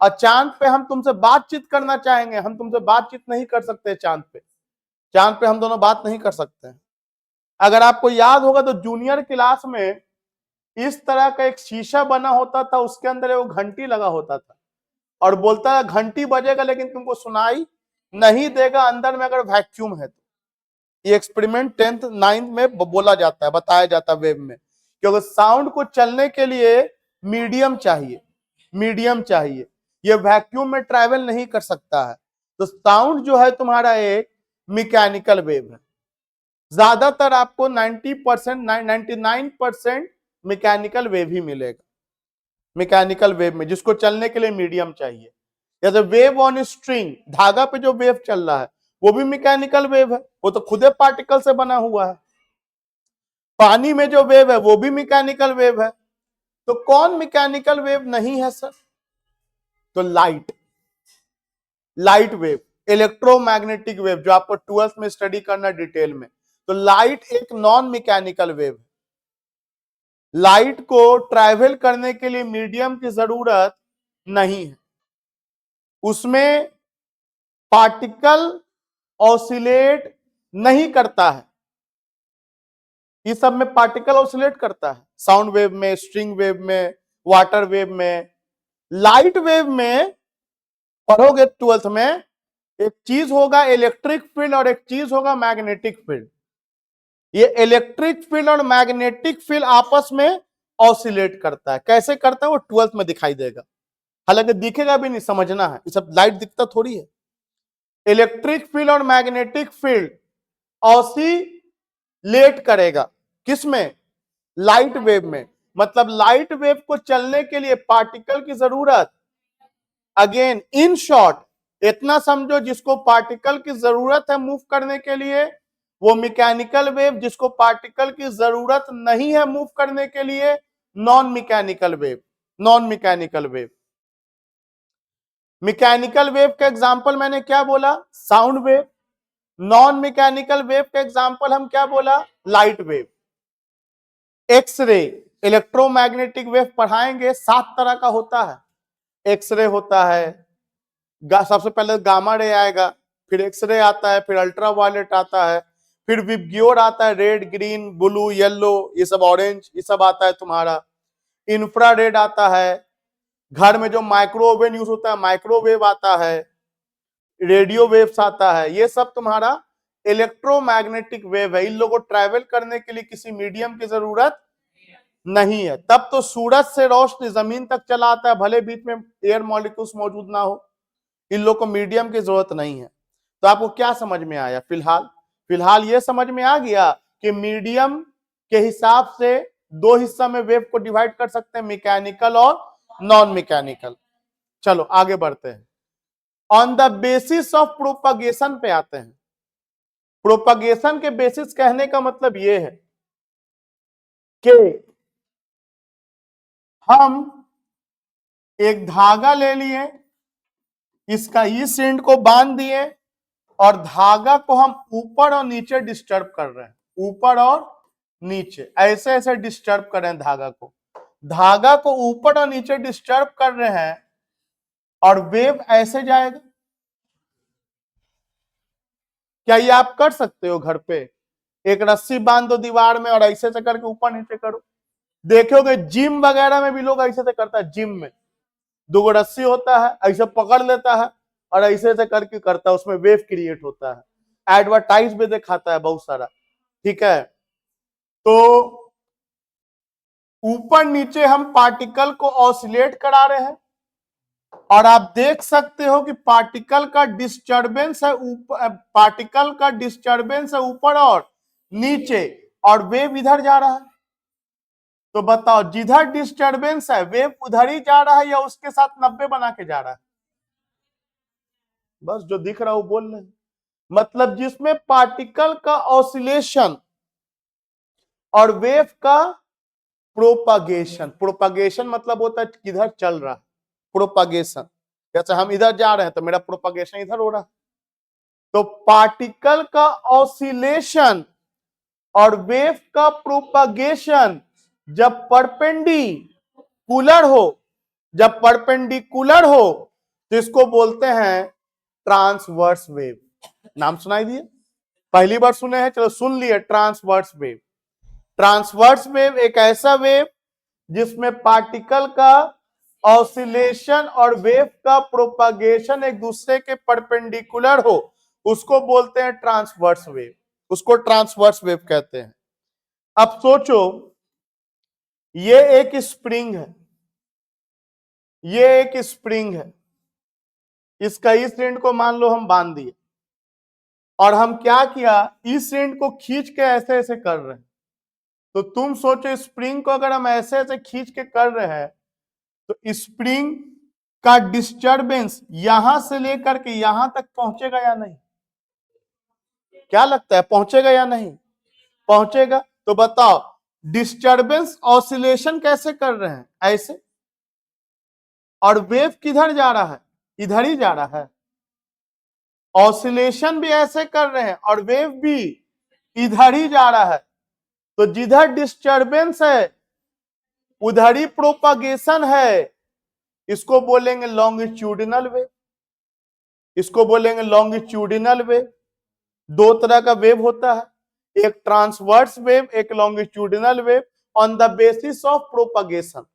और चांद पे हम तुमसे बातचीत करना चाहेंगे, हम तुमसे बातचीत नहीं कर सकते चांद पे। चांद पे हम दोनों बात नहीं कर सकते हैं। अगर आपको याद होगा तो जूनियर क्लास में इस तरह का एक शीशा बना होता था, उसके अंदर वो घंटी लगा होता था और बोलता है घंटी बजेगा लेकिन तुमको सुनाई नहीं देगा अंदर में अगर वैक्यूम है तो। ये एक्सपेरिमेंट 10th 9th में बोला जाता है, बताया जाता है वेव में, क्योंकि साउंड को चलने के लिए मीडियम चाहिए, मीडियम चाहिए। ये वैक्यूम में ट्रैवल नहीं कर सकता है। तो साउंड जो है तुम्हारा एक मैकेनिकल वेव है। ज्यादातर आपको 90% 99% मैकेनिकल वेव ही मिलेगा, मैकेनिकल वेव में, जिसको चलने के लिए मीडियम चाहिए। जैसे वेव ऑन स्ट्रिंग, धागा पे जो वेव चल रहा है वो भी मैकेनिकल वेव है, वो तो खुदे पार्टिकल से बना हुआ है। पानी में जो वेव है वो भी मैकेनिकल वेव है। तो कौन मैकेनिकल वेव नहीं है सर? तो light, light wave, electromagnetic wave, जो आपको 12th में स्टडी करना डिटेल में। तो लाइट एक नॉन मैकेनिकल वेव है। लाइट को ट्रैवल करने के लिए मीडियम की जरूरत नहीं है। उसमें पार्टिकल ऑसिलेट नहीं करता है। इस सब में पार्टिकल ऑसिलेट करता है, साउंड वेव में, स्ट्रिंग वेव में, वाटर वेव में। लाइट वेव में पढ़ोगे 12th में, एक चीज होगा इलेक्ट्रिक फील्ड और एक चीज होगा मैग्नेटिक फील्ड। ये इलेक्ट्रिक फील्ड और मैग्नेटिक फील्ड आपस में ऑसिलेट करता है। कैसे करता है वो 12th में दिखाई देगा, हालांकि दिखेगा भी नहीं, समझना है, ये सब लाइट दिखता थोड़ी है। इलेक्ट्रिक फील्ड और मैग्नेटिक फील्ड ऑसिलेट करेगा किसमें? लाइट वेव में। मतलब लाइट वेव को चलने के लिए पार्टिकल की जरूरत, अगेन इन शॉर्ट इतना समझो, जिसको पार्टिकल की जरूरत है मूव करने के लिए वो मैकेनिकल वेव, जिसको पार्टिकल की जरूरत नहीं है मूव करने के लिए non mechanical wave. Non mechanical wave, mechanical wave का एग्जांपल मैंने क्या बोला? Sound wave. Non mechanical wave का एग्जांपल हम क्या बोला? Light wave. X-ray, electromagnetic wave पढ़ाएंगे, 7 तरह का होता है। एक्सरे होता है, सबसे पहले गामा रे आएगा, फिर एक्सरे आता है, फिर अल्ट्रा वायलेट आता है, फिर विबग्योर आता है, रेड, ग्रीन, ब्लू, येलो, ये सब ऑरेंज, ये सब आता है तुम्हारा। इंफ्रारेड आता है, घर में जो माइक्रोवेव यूज होता है माइक्रोवेव आता है, रेडियो वेव्स आता है। ये सब तुम्हारा इलेक्ट्रोमैग्नेटिक वेव है। इन लोगों को ट्रैवल करने के लिए किसी मीडियम की जरूरत नहीं है। तब तो सूरज से रोशनी जमीन तक चला आता है, भले बीच में एयर मॉलिक्यूल्स मौजूद ना हो। इन लोगों को मीडियम की जरूरत नहीं है। तो आपको क्या समझ में आया? फिलहाल ये समझ में आ गया कि मीडियम के हिसाब से 2 हिस्सा में वेव को डिवाइड कर सकते हैं, मैकेनिकल और नॉन मैकेनिकल। चलो आगे बढ़ते हैं। On the basis of propagation पे आते हैं। प्रोपगेशन के बेसिस कहने का मतलब यह है कि हम एक धागा ले लिए, इसका इस एंड को बांध दिए और धागा को हम ऊपर और नीचे डिस्टर्ब कर रहे हैं, ऊपर और नीचे ऐसे ऐसे डिस्टर्ब कर रहे हैं धागा को ऊपर और नीचे डिस्टर्ब कर रहे हैं और वेव ऐसे जाएगा। क्या ये आप कर सकते हो घर पे? एक रस्सी बांध दो दीवार में और ऐसे से करके ऊपर नीचे करो। देखोगे जिम वगैरह में भी लोग ऐसे से करता है। जिम में 2 रस्सी होता है, ऐसे पकड़ लेता है और ऐसे ऐसे करके करता है, उसमें वेव क्रिएट होता है। एडवर्टाइज भी दिखाता है बहुत सारा, ठीक है। तो ऊपर नीचे हम पार्टिकल को ऑसिलेट करा रहे हैं और आप देख सकते हो कि पार्टिकल का डिस्टरबेंस है ऊपर, पार्टिकल का डिस्टरबेंस है ऊपर और नीचे, और वेव इधर जा रहा है। तो बताओ जिधर डिस्टरबेंस है वेव उधर ही जा रहा है या उसके साथ 90 बना के जा रहा है? बस जो दिख रहा है वो बोल रहे हैं। मतलब जिसमें पार्टिकल का ऑसिलेशन और वेव का प्रोपगेशन, प्रोपगेशन मतलब होता है किधर चल रहा है, प्रोपगेशन। जैसे हम इधर जा रहे हैं तो मेरा प्रोपगेशन इधर हो रहा है। तो पार्टिकल का ऑसिलेशन और वेव का प्रोपगेशन जब परपेंडिकुलर हो, तो इसको बोलते हैं ट्रांसवर्स वेव। नाम सुनाई दिए, पहली बार सुने हैं, चलो सुन लिए, ट्रांसवर्स वेव। ट्रांसवर्स वेव एक ऐसा वेव जिसमें पार्टिकल का ऑसिलेशन और वेव का प्रोपगेशन एक दूसरे के परपेंडिकुलर हो, उसको बोलते हैं ट्रांसवर्स वेव, उसको ट्रांसवर्स वेव कहते हैं। अब सोचो, ये एक स्प्रिंग है, ये एक स्प्रिंग है, इसका इस एंड को मान लो हम बांध दिए, और हम क्या किया, इस एंड को खींच के ऐसे ऐसे कर रहे हैं। तो तुम सोचो, स्प्रिंग को अगर हम ऐसे ऐसे खींच के कर रहे हैं तो स्प्रिंग का डिस्टरबेंस यहां से लेकर के यहां तक पहुंचेगा या नहीं? क्या लगता है, पहुंचेगा या नहीं? पहुंचेगा। तो बताओ, डिस्टरबेंस ऑसिलेशन कैसे कर रहे हैं, ऐसे, और वेव किधर जा रहा है, इधर ही जा रहा है। ऑसिलेशन भी ऐसे कर रहे हैं और वेव भी इधर ही जा रहा है। तो जिधर डिस्टरबेंस है उधर ही प्रोपगेशन है, इसको बोलेंगे लॉन्गिट्यूडिनल वेव, इसको बोलेंगे लॉन्गिट्यूडिनल वेव। दो तरह का वेव होता है, एक ट्रांसवर्स वेव, एक longitudinal wave, on the basis of propagation.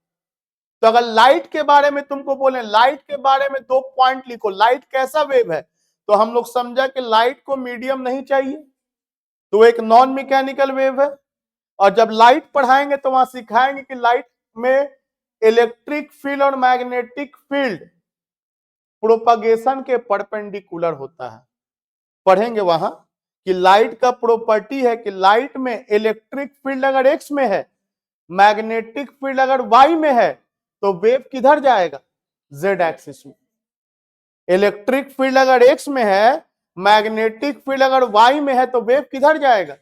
तो अगर लाइट के बारे में तुमको बोले, लाइट के बारे में 2 पॉइंट लिखो, लाइट कैसा वेव है, तो हम लोग समझा कि लाइट को मीडियम नहीं चाहिए, तो एक नॉन मैकेनिकल वेव है। और जब लाइट पढ़ाएंगे तो वहां सिखाएंगे कि लाइट में इलेक्ट्रिक फील्ड और मैग्नेटिक फील्ड प्रोपगेशन के परपेंडिकुलर होता है। पढ़ेंगे वहां कि लाइट का प्रॉपर्टी है कि लाइट में इलेक्ट्रिक फील्ड अगर एक्स में है, मैग्नेटिक फील्ड अगर वाई में है, तो वेव किधर जाएगा, जेड एक्सिस में। इलेक्ट्रिक फील्ड अगर एक्स में है, मैग्नेटिक फील्ड अगर वाई में है, तो वेव किधर जाएगा?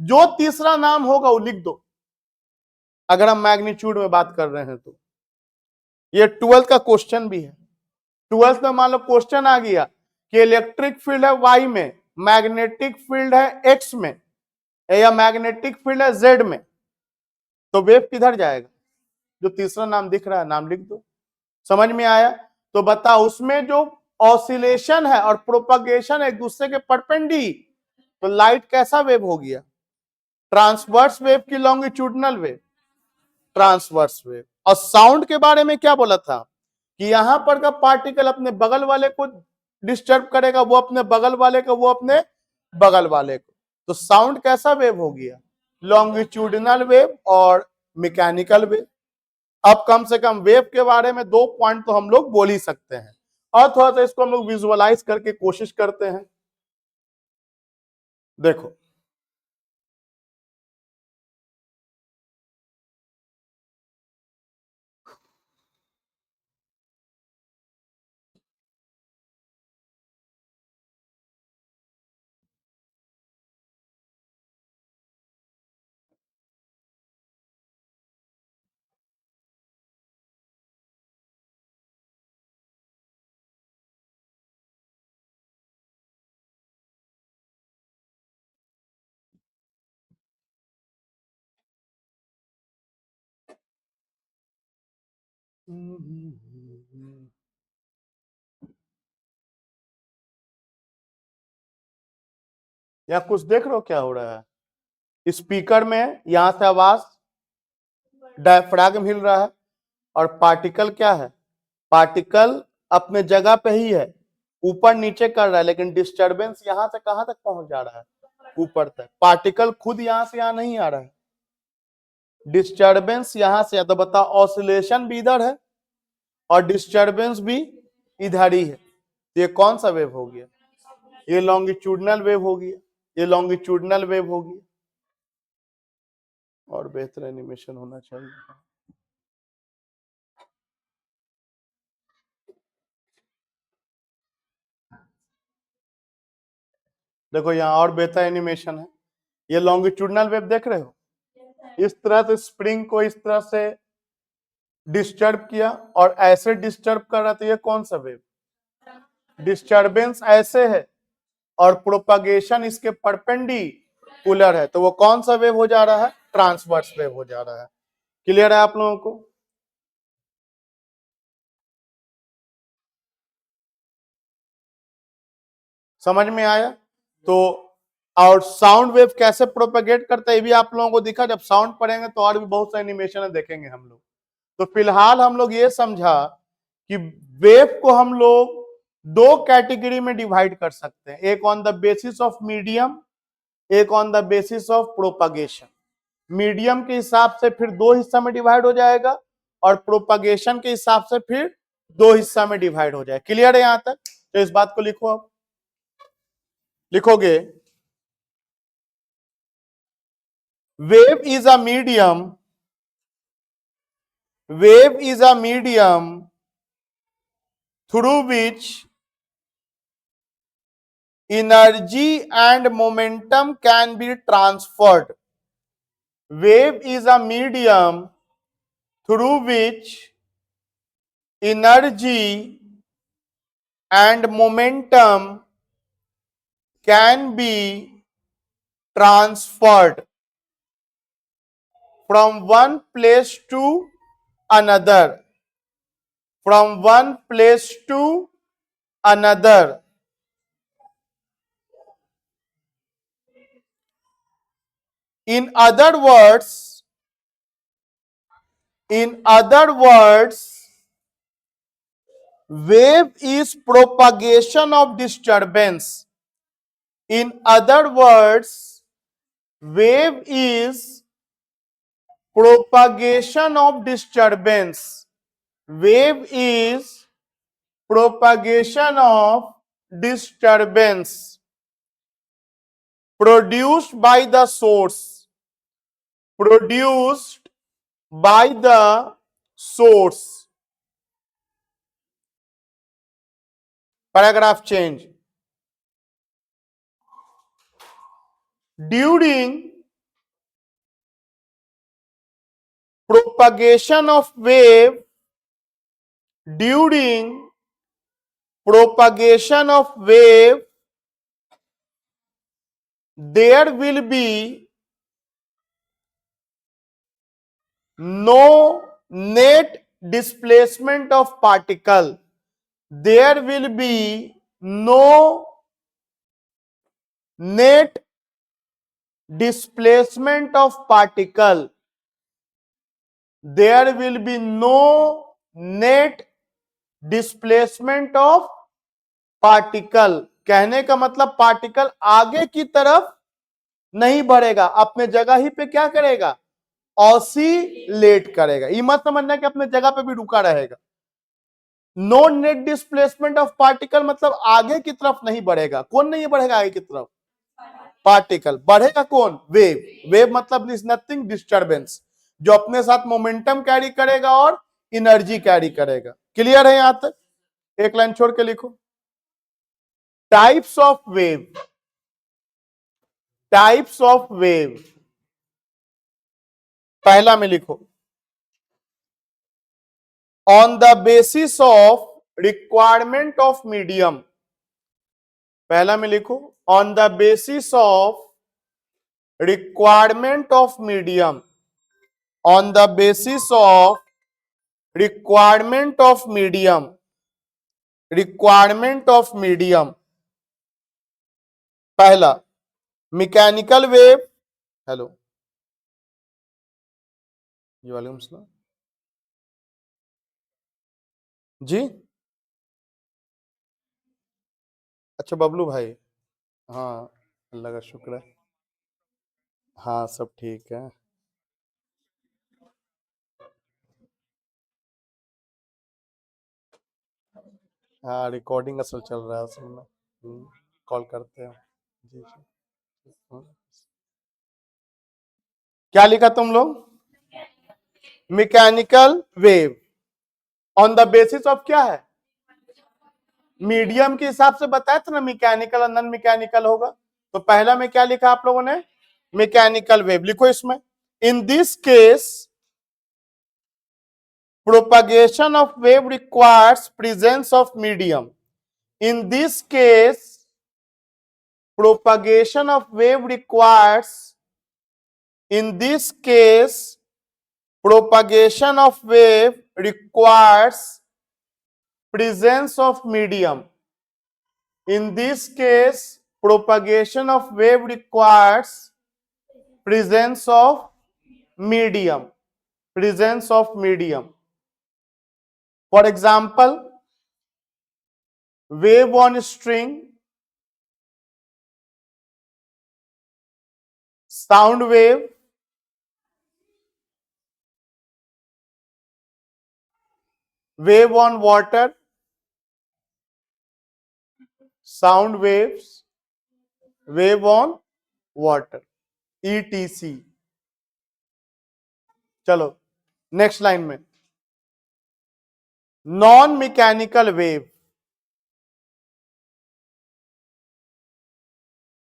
जो तीसरा नाम होगा वो लिख दो, अगर हम मैग्नीट्यूड में बात कर रहे हैं तो। ये 12th का क्वेश्चन भी है। 12th में मान लो क्वेश्चन आ गया कि इलेक्ट्रिक फील्ड है वाई में, मैग्नेटिक फील्ड है एक्स में, या मैग्नेटिक फील्ड है जेड में, तो वेव किधर जाएगा? जो तीसरा नाम दिख रहा है, नाम लिख दो। समझ में आया? तो बताओ, उसमें जो ऑसिलेशन है और प्रोपगेशन एक दूसरे के परपेंडी, तो लाइट कैसा वेव हो गया? ट्रांसवर्स वेव की लॉन्गिट्यूडनल वेव, ट्रांसवर्स वेव। और साउंड के बारे में क्या बोला था कि यहां पर का पार्टिकल अपने बगल वाले को डिस्टर्ब करेगा, वो अपने बगल वाले को, वो अपने बगल वाले को। तो साउंड कैसा वेव हो गया? लॉन्गिट्यूडिनल वेव और मैकेनिकल वेव। अब कम से कम वेव के बारे में 2 पॉइंट तो हम लोग बोल ही सकते हैं, और थोड़ा सा इसको हम लोग विजुअलाइज करके कोशिश करते हैं। देखो, या कुछ देख रहे हो क्या हो रहा है? स्पीकर में यहां से आवाज डायफ्रागम हिल रहा है, और पार्टिकल क्या है, पार्टिकल अपने जगह पे ही है, ऊपर नीचे कर रहा है, लेकिन डिस्टरबेंस यहां से कहां तक पहुंच जा रहा है, ऊपर तक। पार्टिकल खुद यहां से यहां नहीं आ रहा है, डिस्टरबेंस यहां से। तो बताओ, ऑसिलेशन भी इधर है और डिस्टरबेंस भी इधर ही है, तो ये कौन सा वेव हो गया? ये लॉन्गिट्यूडनल वेव हो गया, ये लॉन्गिट्यूडनल वेव हो गया। और बेहतर एनिमेशन होना चाहिए। देखो, यहाँ और बेहतर एनिमेशन है। ये लॉन्गिट्यूडनल वेव देख रहे हो, इस तरह से स्प्रिंग को इस तरह से डिस्टर्ब किया और ऐसे डिस्टर्ब कर रहा, तो ये कौन सा वेव? डिस्टर्बेंस ऐसे है और प्रोपगेशन इसके परपेंडिकुलर है, तो वो कौन सा वेव हो जा रहा है? ट्रांसवर्स वेव हो जा रहा है। क्लियर है आप लोगों को? समझ में आया? तो और साउंड वेव कैसे प्रोपेगेट करता है ये भी आप लोगों को दिखा। जब साउंड पढ़ेंगे तो और भी बहुत सारे एनिमेशन देखेंगे हम लोग। तो फिलहाल हम लोग ये समझा कि वेव को हम लोग दो कैटेगरी में डिवाइड कर सकते हैं, एक on the basis of medium, एक on the basis of propagation. Medium के हिसाब से फिर दो हिस्सा में डिवाइड हो जाएगा और प्रोपगेशन के हिसाब से फिर दो हिस्सा में डिवाइड हो जाएगा। क्लियर है यहां तक? तो इस बात को लिखो। आप लिखोगे wave is a medium, wave is a medium through which energy and momentum can be transferred. Wave is a medium through which energy and momentum can be transferred from one place to another, from one place to another. In other words, wave is propagation of disturbance. In other words, wave is propagation of disturbance. Wave is propagation of disturbance produced by the source. Produced by the source. Paragraph change. During propagation of wave, during propagation of wave, there will be no net displacement of particle. There will be no net displacement of particle. There will be no net displacement of particle. कहने का मतलब particle आगे की तरफ नहीं बढ़ेगा, अपने जगह ही पे क्या करेगा? ऑसिलेट करेगा। ये मत समझना कि अपने जगह पे भी रुका रहेगा। No net displacement of particle मतलब आगे की तरफ नहीं बढ़ेगा। कौन नहीं बढ़ेगा आगे की तरफ? पार्टिकल। बढ़ेगा कौन? वेव। वेव मतलब इज नथिंग डिस्टर्बेंस, जो अपने साथ मोमेंटम कैरी करेगा और एनर्जी कैरी करेगा। क्लियर है यहां तक? एक लाइन छोड़ के लिखो। Types of wave, types of wave. पहला में लिखो on the basis of requirement of medium. पहला में लिखो on the basis of requirement of medium. On the basis of requirement of medium, requirement of medium. पहला मैकेनिकल वेव। हेलो, ये वाले मसला जी। अच्छा बबलू भाई, हाँ अल्लाह का शुक्र है, हाँ सब ठीक है। हाँ रिकॉर्डिंग असल चल रहा है असल में, कॉल करते हैं जी जी। क्या लिखा तुम लोग? Mechanical wave on the basis of क्या है? मीडियम के हिसाब से बताया था ना, मैकेनिकल और नॉन मैकेनिकल होगा। तो पहला में क्या लिखा आप लोगों ने? Mechanical wave. लिखो इसमें in this case propagation of wave requires presence of medium. In this case, propagation of wave requires, in this case, propagation of wave requires presence of medium. In this case, propagation of wave requires presence of medium. Presence of medium. For example, wave on string, sound wave, wave on water, sound waves, wave on water, etc. चलो next line में, non mechanical wave,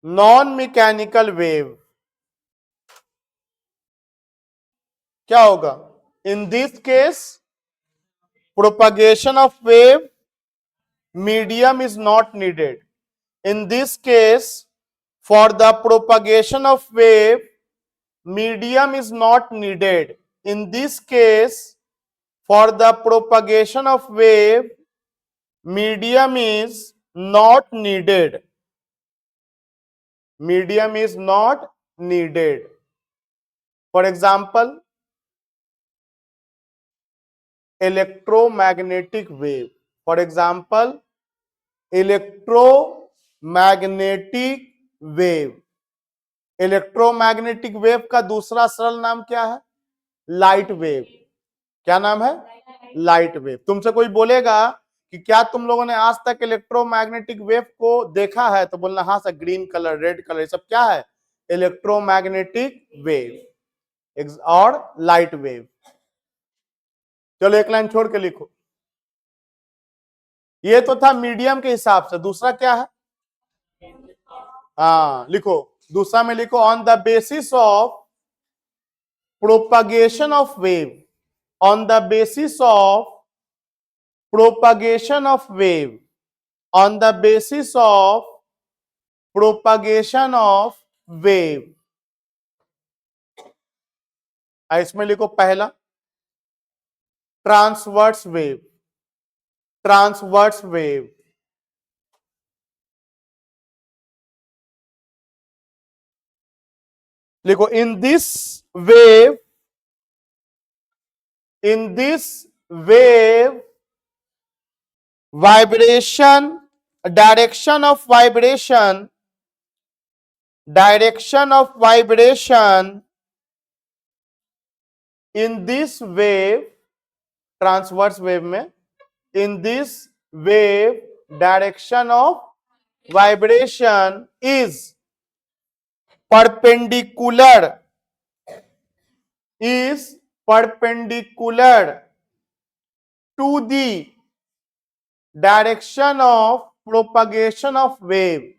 non mechanical wave क्या होगा? In this case propagation of wave medium is not needed. In this case, for the propagation of wave, medium is not needed. In this case, for the propagation of wave, medium is not needed. Medium is not needed. For example, electromagnetic wave. For example, electromagnetic wave. Electromagnetic wave का दूसरा सरल नाम क्या है? Light wave. क्या नाम है? Light wave. तुमसे कोई बोलेगा कि क्या तुम लोगों ने आज तक इलेक्ट्रोमैग्नेटिक वेव को देखा है, तो बोलना हाँ sir, green colour, red colour, सब क्या है? इलेक्ट्रोमैग्नेटिक वेव और लाइट वेव. चलो एक लाइन छोड़ के लिखो. ये तो था मीडियम के हिसाब से. दूसरा क्या है? हाँ लिखो, दूसरा में लिखो, on the basis of propagation of wave, on the basis of propagation of wave, on the basis of propagation of wave. इसमें लिखो पहला ट्रांसवर्स वेव, ट्रांसवर्स वेव. लिखो, in this wave, in this wave vibration, direction of vibration, direction of vibration in this wave, transverse wave में, in this wave direction of vibration is perpendicular, is perpendicular to the direction of propagation of wave,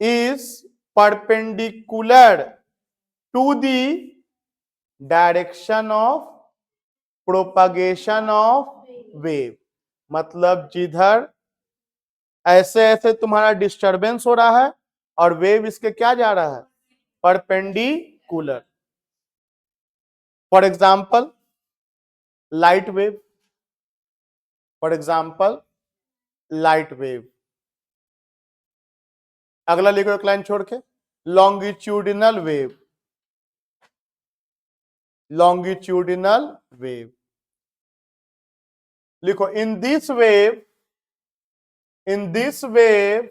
is perpendicular to the direction of propagation of wave. मतलब जिधर ऐसे ऐसे तुम्हारा disturbance हो रहा है और वेव इसके क्या जा रहा है? Perpendicular. For example light wave, for example light wave. अगला लिखो एक लाइन छोड़ के, लॉन्गिट्यूडिनल वेव, लॉन्गिट्यूडिनल वेव. लिखो, in this wave, in this wave,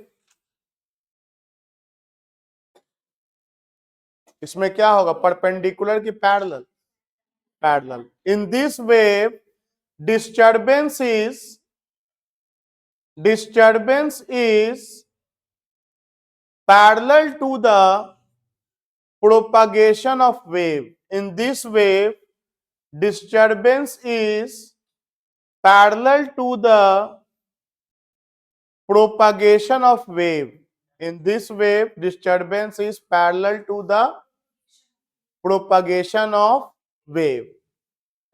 इसमें क्या होगा? परपेंडिकुलर की parallel? Parallel. In this wave disturbance is parallel to the propagation of wave. In this wave disturbance is parallel to the propagation of wave. In this wave disturbance is parallel to the propagation of wave.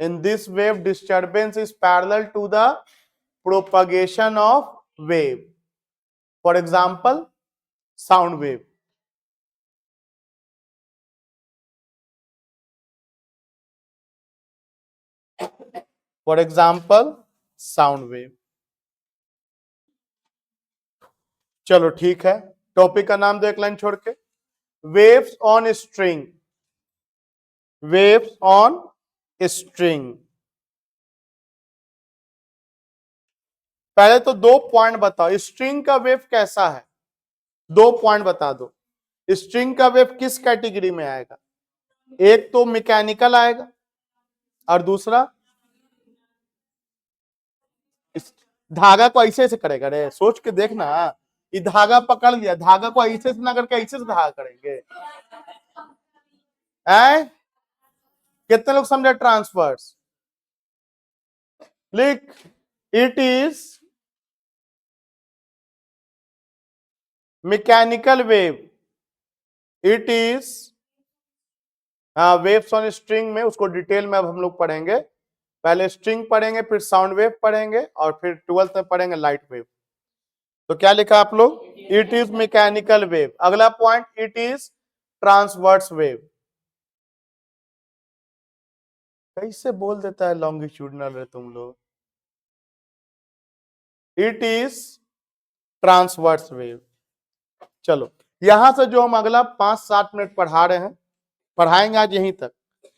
In this wave, disturbance is parallel to the propagation of wave. For example, sound wave. For example, sound wave. चलो ठीक है, topic का नाम दो एक line छोड़ के, waves on string. Waves on string. पहले तो 2 पॉइंट बताओ, स्ट्रिंग का वेव कैसा है, 2 पॉइंट बता दो. स्ट्रिंग का वेव किस कैटेगरी में आएगा? एक तो मैकेनिकल आएगा और दूसरा धागा को ऐसे से करेगा. रे सोच के देखना, ये धागा पकड़ लिया, धागा को ऐसे से ना करके ऐसे से धागा करेंगे. कितने लोग समझे ट्रांसफर्स? लिख, it is mechanical wave. It is waves on string में, उसको डिटेल में अब हम लोग पढ़ेंगे. पहले स्ट्रिंग पढ़ेंगे, फिर साउंड वेव पढ़ेंगे और फिर 12th में पढ़ेंगे लाइट वेव. तो क्या लिखा आप लोग? It is mechanical wave. अगला point, it is transverse wave. कैसे बोल देता है लॉन्गिट्यूडनल रे तुम लोग. It is transverse wave. चलो यहां से जो हम अगला 5-7 मिनट पढ़ा रहे हैं, पढ़ाएंगे आज यहीं तक.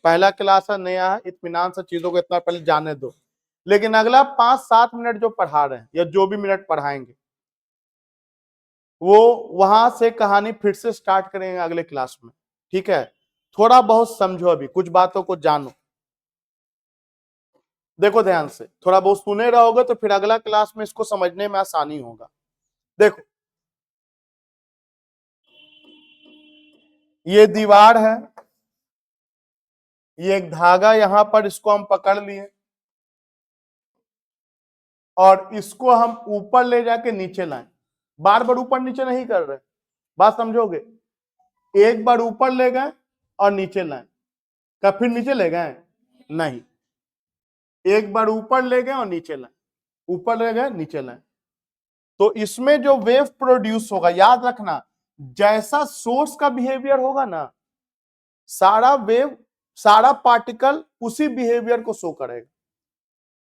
पहला क्लास है, नया है, इत्मीनान से चीजों को इतना पहले जाने दो. लेकिन अगला 5-7 मिनट जो पढ़ा रहे हैं या जो भी मिनट पढ़ाएंगे, वो वहां से कहानी फिर से स्टार्ट करेंगे अगले क्लास में. ठीक है, थोड़ा बहुत समझो, अभी कुछ बातों को जानो. देखो ध्यान से, थोड़ा बहुत सुने रहोगे तो फिर अगला क्लास में इसको समझने में आसानी होगा. देखो, ये दीवार है, ये एक धागा यहां पर, इसको हम पकड़ लिए और इसको हम ऊपर ले जाके नीचे लाएं. बार बार ऊपर नीचे नहीं कर रहे, बात समझोगे. एक बार ऊपर ले गए और नीचे लाएं, क्या फिर नीचे ले गए? नहीं, एक बार ऊपर ले गए और नीचे लाएं, ऊपर ले गए नीचे लाएं. तो इसमें जो वेव प्रोड्यूस होगा, याद रखना, जैसा सोर्स का बिहेवियर होगा ना, सारा वेव, सारा पार्टिकल उसी बिहेवियर को शो करेगा.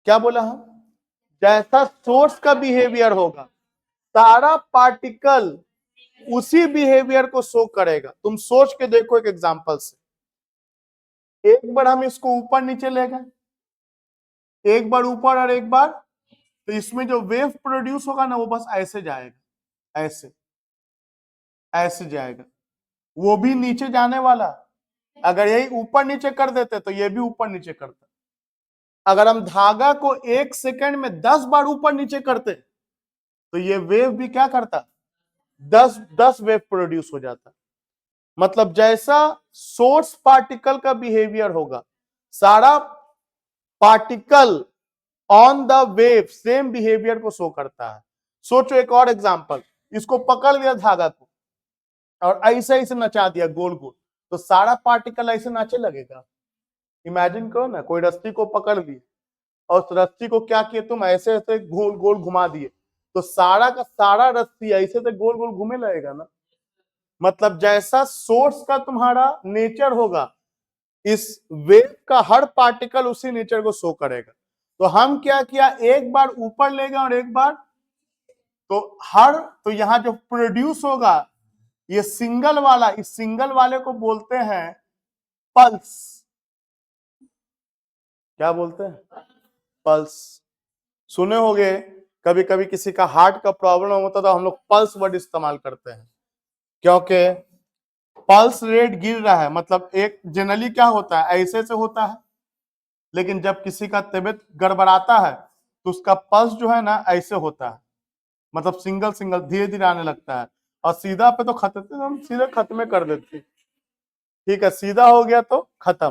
क्या बोला हम? जैसा सोर्स का बिहेवियर होगा, सारा पार्टिकल उसी बिहेवियर को शो करेगा. तुम सोच के देखो एक एग्जांपल से. एक बार हम इसको ऊपर नीचे ले गए, एक बार ऊपर और एक बार, तो इसमें जो वेव प्रोड्यूस होगा ना, वो बस ऐसे जाएगा, ऐसे ऐसे जाएगा. वो भी नीचे जाने वाला. अगर यही ऊपर नीचे कर देते तो ये भी ऊपर नीचे करता. अगर हम धागा को 1 सेकंड में 10 बार ऊपर नीचे करते तो ये वेव भी क्या करता? 10 वेव प्रोड्यूस हो जाता. मतलब जैसा सोर्स पार्टिकल का बिहेवियर होगा, सारा particle on the wave same behaviour को शो करता है. सोचो एक और एग्जांपल, इसको पकड़ लिया धागा को और ऐसे ऐसे नचा दिया गोल गोल, तो सारा पार्टिकल ऐसे नाचे लगेगा. इमेजिन करो ना, कोई रस्सी को पकड़ लिए और उस रस्सी को क्या किए तुम, ऐसे ऐसे गोल गोल घुमा दिए, तो सारा का सारा रस्सी ऐसे से गोल गोल घूमे लगेगा ना. मतलब जैसा सोर्स का तुम्हारा नेचर होगा, इस वेव का हर पार्टिकल उसी नेचर को शो करेगा. तो हम क्या किया, एक बार ऊपर ले गए और एक बार, तो यहां जो प्रोड्यूस होगा, ये सिंगल वाला, इस सिंगल वाले को बोलते हैं पल्स. क्या बोलते हैं? पल्स. सुने होंगे, कभी कभी किसी का हार्ट का प्रॉब्लम होता है तो हम लोग पल्स वर्ड इस्तेमाल करते हैं, क्योंकि पल्स रेट गिर रहा है. मतलब एक जनरली क्या होता है, ऐसे से होता है, लेकिन जब किसी का तबीयत गड़बड़ाता है तो उसका पल्स जो है ना ऐसे होता है. मतलब सिंगल सिंगल धीरे धीरे आने लगता है. और सीधा पे तो खत्म, हम सीधे खत्म कर देते. ठीक है, सीधा हो गया तो खत्म.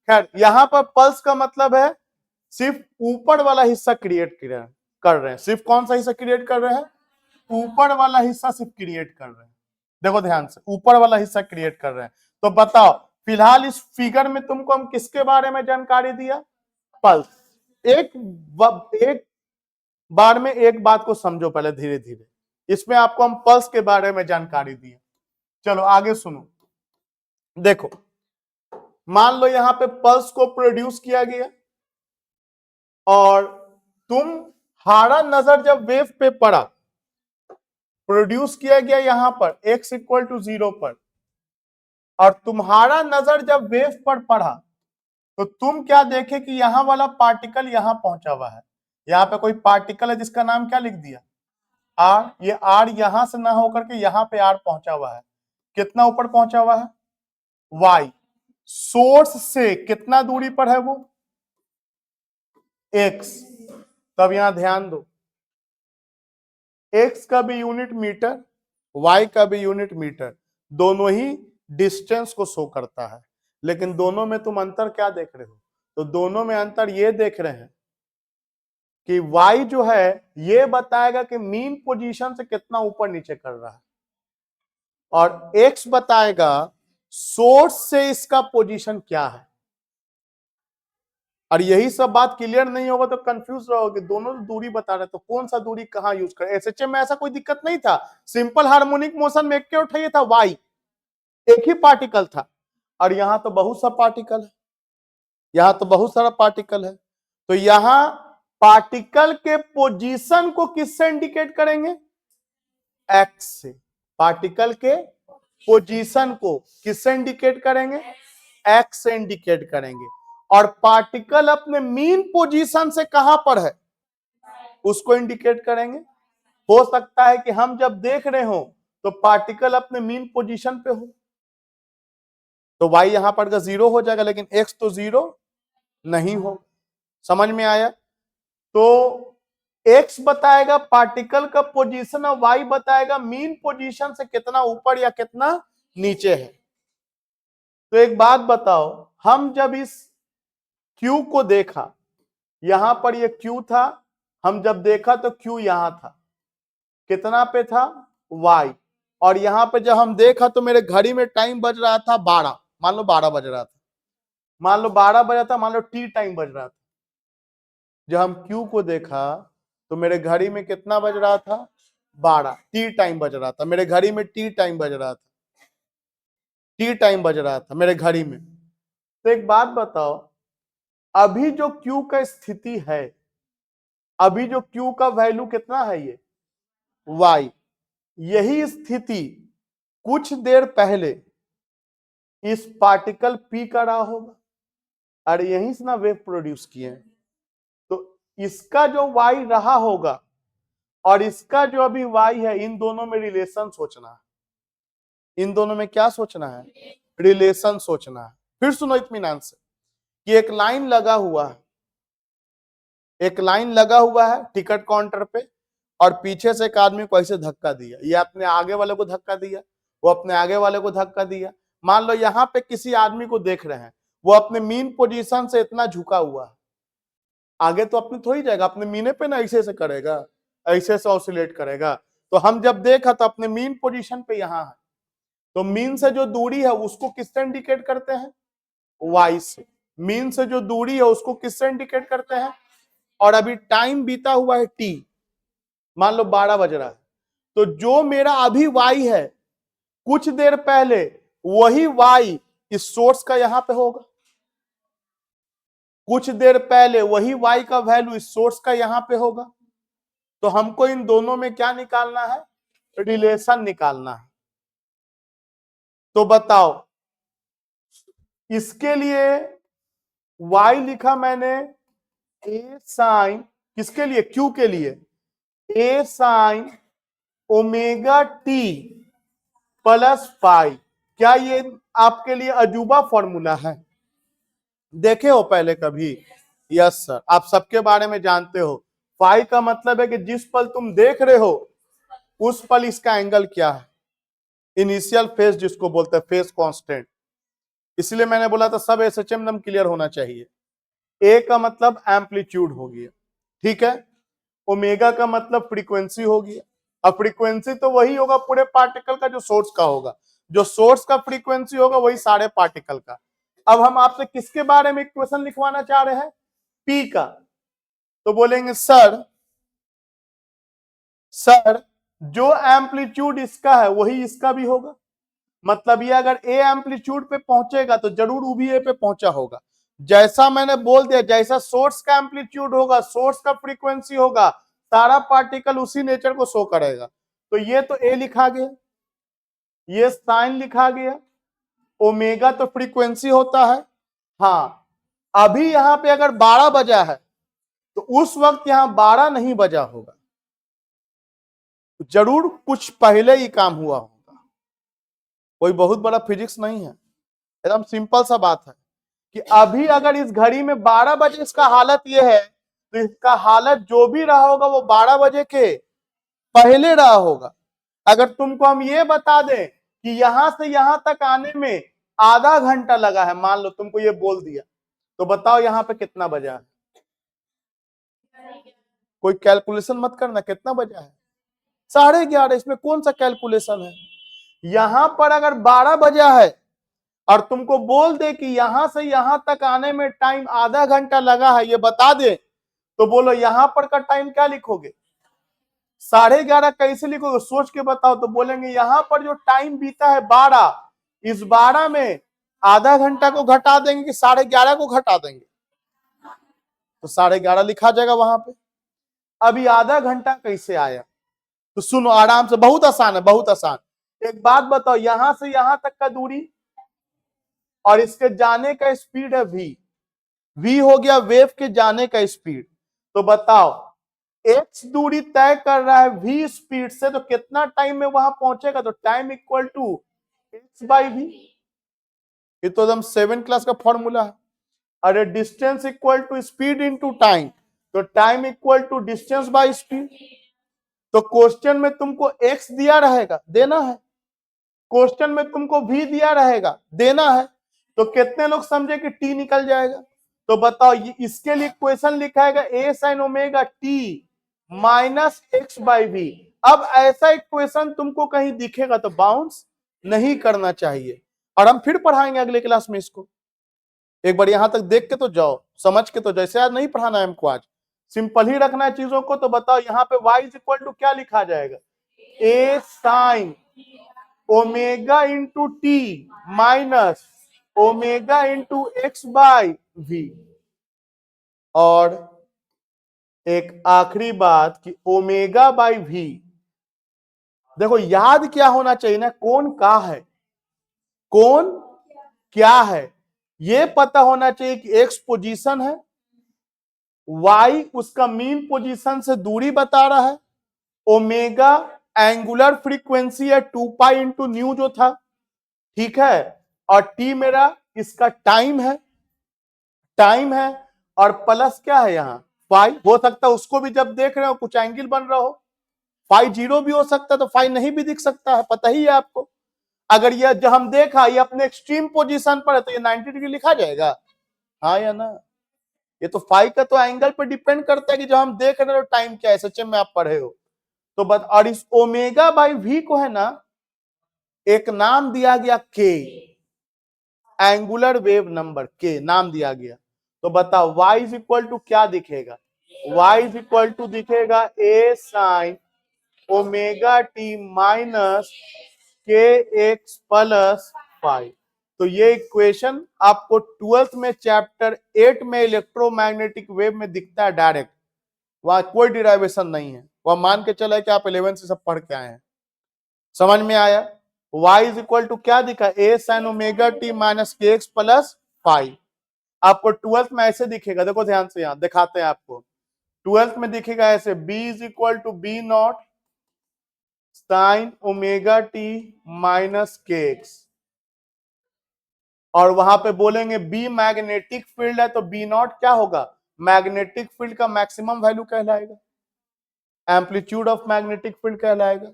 खैर, यहां पर पल्स का मतलब है सिर्फ ऊपर वाला हिस्सा क्रिएट कर रहे हैं. सिर्फ कौन सा हिस्सा क्रिएट कर रहे हैं? ऊपर वाला हिस्सा सिर्फ क्रिएट कर रहे हैं. देखो ध्यान से, ऊपर वाला हिस्सा क्रिएट कर रहे हैं. तो बताओ, फिलहाल इस फिगर में तुमको हम किसके बारे में जानकारी दिया? पल्स। एक बार में एक बात को समझो पहले धीरे धीरे। इसमें आपको हम पल्स के बारे में जानकारी दिए। चलो आगे सुनो। देखो मान लो यहां पे पल्स को प्रोड्यूस किया गया और तुम्हारा नजर जब वेव पे पड़ा, प्रोड्यूस किया गया यहां पर x इक्वल टू 0 पर, और तुम्हारा नजर जब वेव पर पड़ा तो तुम क्या देखे कि यहां वाला पार्टिकल यहां पहुंचा हुआ है। यहां पे कोई पार्टिकल है जिसका नाम क्या लिख दिया, आर। ये आर यहां से ना होकर के यहां पे आर पहुंचा हुआ है। कितना ऊपर पहुंचा हुआ है, वाई। सोर्स से कितना दूरी पर है वो, एक्स। तब यहां ध्यान दो, एक्स का भी यूनिट मीटर, वाई का भी यूनिट मीटर, दोनों ही डिस्टेंस को शो करता है। लेकिन दोनों में तुम अंतर क्या देख रहे हो, तो दोनों में अंतर ये देख रहे हैं कि y जो है ये बताएगा कि मीन पोजीशन से कितना ऊपर नीचे कर रहा है, और x बताएगा सोर्स से इसका पोजीशन क्या है। और यही सब बात क्लियर नहीं होगा तो कंफ्यूज रहोगे, दोनों दूरी बता रहे तो कौन सा दूरी कहां यूज करें। एसएचएम में ऐसा कोई दिक्कत नहीं था, सिंपल हार्मोनिक मोशन में एक उठाइए था y, एक ही पार्टिकल था। और यहां तो बहुत सा पार्टिकल है, यहां तो बहुत सारा पार्टिकल है। तो यहां पार्टिकल के पोजीशन को किससे इंडिकेट करेंगे, एक्स से। पार्टिकल के पोजीशन को किससे इंडिकेट करेंगे, एक्स से इंडिकेट करेंगे। और पार्टिकल अपने मीन पोजीशन से कहां पर है उसको इंडिकेट करेंगे। हो सकता है कि हम जब देख रहे हो तो पार्टिकल अपने मीन पोजीशन पे हो, तो y यहां पर का 0 हो जाएगा, लेकिन x तो 0 नहीं हो। समझ में आया। तो x बताएगा पार्टिकल का पोजीशन और y बताएगा मीन पोजीशन से कितना ऊपर या कितना नीचे है। तो एक बात बताओ, हम जब इस q को देखा, यहां पर ये q था, हम जब देखा तो q यहां था, कितना पे था, y। और यहां पे जब हम देखा तो मेरे घड़ी में टाइम बज रहा था 12, मान लो 12 बज रहा था, मान लो 12 बजा था, मान लो टी टाइम बज रहा था। जब हम Q को देखा तो मेरे घड़ी में कितना बज रहा था, 12, टी टाइम बज रहा था मेरे घड़ी में, टी टाइम बज रहा था, टी टाइम बज रहा था मेरे घड़ी में। तो एक बात बताओ, अभी जो Q का स्थिति है, अभी जो Q का वैल्यू कितना है, ये Y, यही स्थिति कुछ देर पहले इस पार्टिकल P का रहा होगा, अरे यहीं से ना वेव प्रोड्यूस किए हैं। तो इसका जो y रहा होगा और इसका जो अभी y है, इन दोनों में रिलेशन सोचना है। इन दोनों में क्या सोचना है, रिलेशन सोचना है। फिर सुनो इत्मीनान से कि एक लाइन लगा हुआ है, एक लाइन लगा हुआ है टिकट काउंटर पे, और पीछे से एक आदमी को ऐसे धक्का दिया, ये अपने आगे वाले को धक्का दिया, वो अपने आगे वाले को धक्का दिया। मान लो यहां पे किसी आदमी को देख रहे हैं, वो अपने मीन पोजीशन से इतना झुका हुआ है, आगे तो अपने थोड़ी जाएगा, अपने मीने पे ना ऐसे से करेगा, ऐसे से ऑसिलेट करेगा। तो हम जब देखा तो अपने मीन पोजीशन पे यहां है, तो मीन से जो दूरी है उसको किससे इंडिकेट करते हैं, वाई से। मीन से जो दूरी है उसको किससे इंडिकेट करते हैं, और अभी टाइम बीता हुआ है टी, मान लो 12 बज रहा है, तो जो मेरा अभी वाई है कुछ देर पहले, वही वाई इस सोर्स का यहां पे होगा। कुछ देर पहले वही y का वैल्यू इस सोर्स का यहां पे होगा। तो हमको इन दोनों में क्या निकालना है, रिलेशन निकालना है। तो बताओ, इसके लिए y लिखा मैंने a साइन, किसके लिए, q के लिए a sine omega T plus phi. क्या ये आपके लिए अजूबा फॉर्मूला है, देखे हो पहले कभी? यस सर, आप सबके बारे में जानते हो। फाई का मतलब है कि जिस पल तुम देख रहे हो उस पल इसका एंगल क्या है, इनिशियल फेज जिसको बोलते हैं, फेज कांस्टेंट। इसलिए मैंने बोला था सब एसएचएम नम क्लियर होना चाहिए। ए का मतलब एम्पलीट्यूड हो गया, ठीक है। ओमेगा का मतलब फ्रीक्वेंसी हो गया। अब फ्रीक्वेंसी तो वही होगा पूरे पार्टिकल का जो सोर्स का होगा, जो सोर्स का फ्रीक्वेंसी होगा वही सारे पार्टिकल का। अब हम आपसे किसके बारे में इक्वेशन लिखवाना चाह रहे हैं, पी का, तो बोलेंगे सर जो एम्पलीट्यूड इसका है वही इसका भी होगा। मतलब ये अगर ए एम्पलीट्यूड पे पहुंचेगा तो जरूर वो भी ए पे पहुंचा होगा। जैसा मैंने बोल दिया, जैसा सोर्स का एम्पलीट्यूड होगा, सोर्स का फ्रीक्वेंसी होगा, सारा पार्टिकल उसी नेचर को शो करेगा। तो ये तो ए लिखा गया, ये साइन लिखा गया, ओमेगा तो फ्रीक्वेंसी होता है। हाँ, अभी यहां पे अगर 12 बजा है तो उस वक्त यहां 12 नहीं बजा होगा, जरूर कुछ पहले ही काम हुआ होगा। कोई बहुत बड़ा फिजिक्स नहीं है, एकदम सिंपल सा बात है कि अभी अगर इस घड़ी में 12 बजे इसका हालत यह है तो इसका हालत जो भी रहा होगा वो 12 बजे के पहले रहा होगा। अगर तुमको हम ये बता दें कि यहां से यहां तक आने में आधा घंटा लगा है, मान लो तुमको ये बोल दिया, तो बताओ यहां पे कितना बजा है? कोई कैलकुलेशन मत करना, कितना बजा है? 11:30। इसमें कौन सा कैलकुलेशन है? यहां पर अगर 12 बजा है और तुमको बोल दे कि यहां से यहां तक आने में टाइम आधा घंटा लगा है, ये बता दे, तो बोलो यहां पर का टाइम क्या लिखोगे? 11:30 कैसे लिखोगे? सोच के बताओ। तो बोलेंगे यहां पर जो टाइम बीता है 12, इस 12 में आधा घंटा को घटा देंगे कि 11:30 को घटा देंगे? तो 11:30 लिखा जाएगा वहां पे। अभी आधा घंटा कैसे आया? तो सुनो आराम से, बहुत आसान है, बहुत आसान। एक बात बताओ, यहां से यहां तक का दूरी और इसके जाने का स्पीड है v, v हो गया वेव के जाने का स्पीड। तो बताओ x दूरी तय कर रहा है v स्पीड से, तो कितना टाइम में वहां पहुंचेगा? तो टाइम इक्वल टू x/v। ये तो एकदम 7 क्लास का फॉर्मूला है। अरे distance equal to speed into time, तो time equal to distance by speed. तो क्वेश्चन में तुमको x दिया रहेगा, देना है। क्वेश्चन में तुमको v दिया रहेगा, देना है। तो कितने लोग समझे कि t निकल जाएगा? तो बताओ इसके लिए इक्वेशन लिखाएगा a sin omega t minus x/v। अब ऐसा इक्वेशन तुमको कहीं दिखेगा तो बाउंस नहीं करना चाहिए। और हम फिर पढ़ाएंगे अगले क्लास में इसको। एक बार यहां तक देख के तो जाओ, समझ के तो, जैसे आज नहीं पढ़ाना है हमको, आज सिंपल ही रखना है चीजों को। तो बताओ यहाँ पे y इज इक्वल टू क्या लिखा जाएगा? a sin omega into T minus omega into x/v। और एक आखिरी बात कि ओमेगा बाई v, देखो याद क्या होना चाहिए ना, कौन का है, कौन क्या है, ये पता होना चाहिए कि x पोजीशन है, y उसका मीन पोजीशन से दूरी बता रहा है, ओमेगा एंगुलर फ्रीक्वेंसी है 2 पाई इंटू न्यू जो था, ठीक है, और t मेरा इसका टाइम है, और प्लस क्या है यहाँ फाई। हो सकता है उसको भी जब देख रहे हो कुछ एंगल बन रहा हो, फाई 0 भी हो सकता है, तो फाई नहीं भी दिख सकता है, पता ही है आपको। अगर ये जो हम देखा ये अपने एक्सट्रीम पोजीशन पर है तो ये 90 डिग्री लिखा जाएगा, हाँ या ना? ये तो फाई का तो एंगल पर डिपेंड करता है कि जो हम देख रहे हो टाइम क्या है, सच में आप पढ़े हो तो बस। और इस ओमेगा बाई v को है ना एक नाम दिया गया k, angular wave number k नाम दिया गया। तो बताओ y इज इक्वल टू क्या दिखेगा? y इज इक्वल टू दिखेगा a sine omega t minus के एक्स प्लस फाइव। तो ये इक्वेशन आपको 12th में चैप्टर 8 में इलेक्ट्रोमैग्नेटिक वेव में दिखता है डायरेक्ट, वहां कोई डिराइवेशन नहीं है, वह मान के चला कि आप 11 से सब पढ़ के आए हैं। समझ में आया? y इज इक्वल टू क्या दिखा? a sine omega T minus के एक्स प्लस फाइव। आपको 12th में ऐसे दिखेगा, देखो ध्यान से, यहां दिखाते हैं आपको। 12th में दिखेगा ऐसे, b is equal to B not sine omega T minus के एक्स, और वहां पे बोलेंगे बी मैग्नेटिक फील्ड है, तो बी नॉट क्या होगा? मैग्नेटिक फील्ड का मैक्सिमम वैल्यू कहलाएगा, एम्पलीट्यूड ऑफ मैग्नेटिक फील्ड कहलाएगा।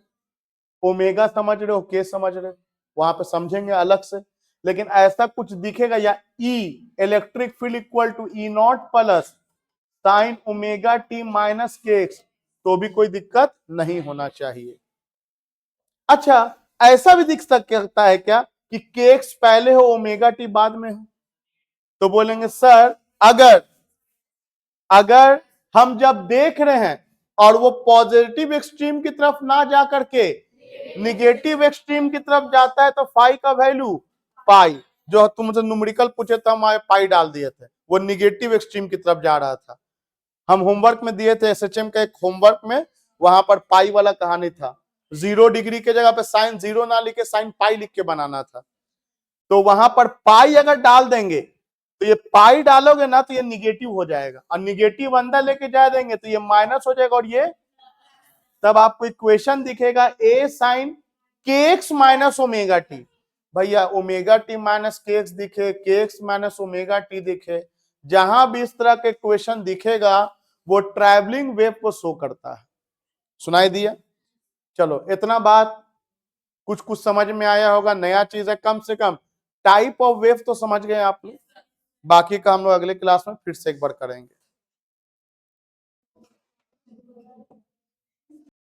ओमेगा समझ रहे हो, के समझ रहे हो, वहां पे समझेंगे अलग से। लेकिन ऐसा कुछ दिखेगा या E electric field equal to E naught plus sine omega T minus के एक्स, तो भी कोई दिक्कत नहीं होना चाहिए। अच्छा, ऐसा भी दिख सकता है क्या कि के एक्स पहले हो ओमेगा टी बाद में हो? तो बोलेंगे सर अगर अगर हम जब देख रहे हैं और वो पॉजिटिव एक्सट्रीम की तरफ ना जा करके निगेटिव एक्सट्रीम की तरफ जाता है तो फाई का वैल्यू पाई, जो तुमसे न्यूमेरिकल पूछे तो हम पाई डाल दिए थे, वो निगेटिव एक्सट्रीम की तरफ जा रहा था। हम होमवर्क में दिए थे एसएचएम का एक होमवर्क में, वहां पर पाई वाला कहानी था, 0 डिग्री के जगह पे साइन 0 ना लिख के साइन पाई लिख के बनाना था। तो वहां पर पाई अगर डाल देंगे तो ये पाई डालोगे ना तो ये निगेटिव हो जाएगा, और निगेटिव अंदर लेके जा देंगे तो ये माइनस हो जाएगा, और ये तब आपको इक्वेशन दिखेगा ए साइन के एक्स माइनस ओमेगा टी। भैया ओमेगा टी माइनस के एक्स दिखे, के एक्स माइनस ओमेगा टी दिखे, जहां भी इस तरह के इक्वेशन दिखेगा वो ट्रैवलिंग वेव को शो करता है। सुनाई दिया? चलो इतना बात कुछ कुछ समझ में आया होगा, नया चीज है, कम से कम टाइप ऑफ वेव तो समझ गए आप लोग। बाकी का हम लोग अगले क्लास में फिर से एक बार करेंगे।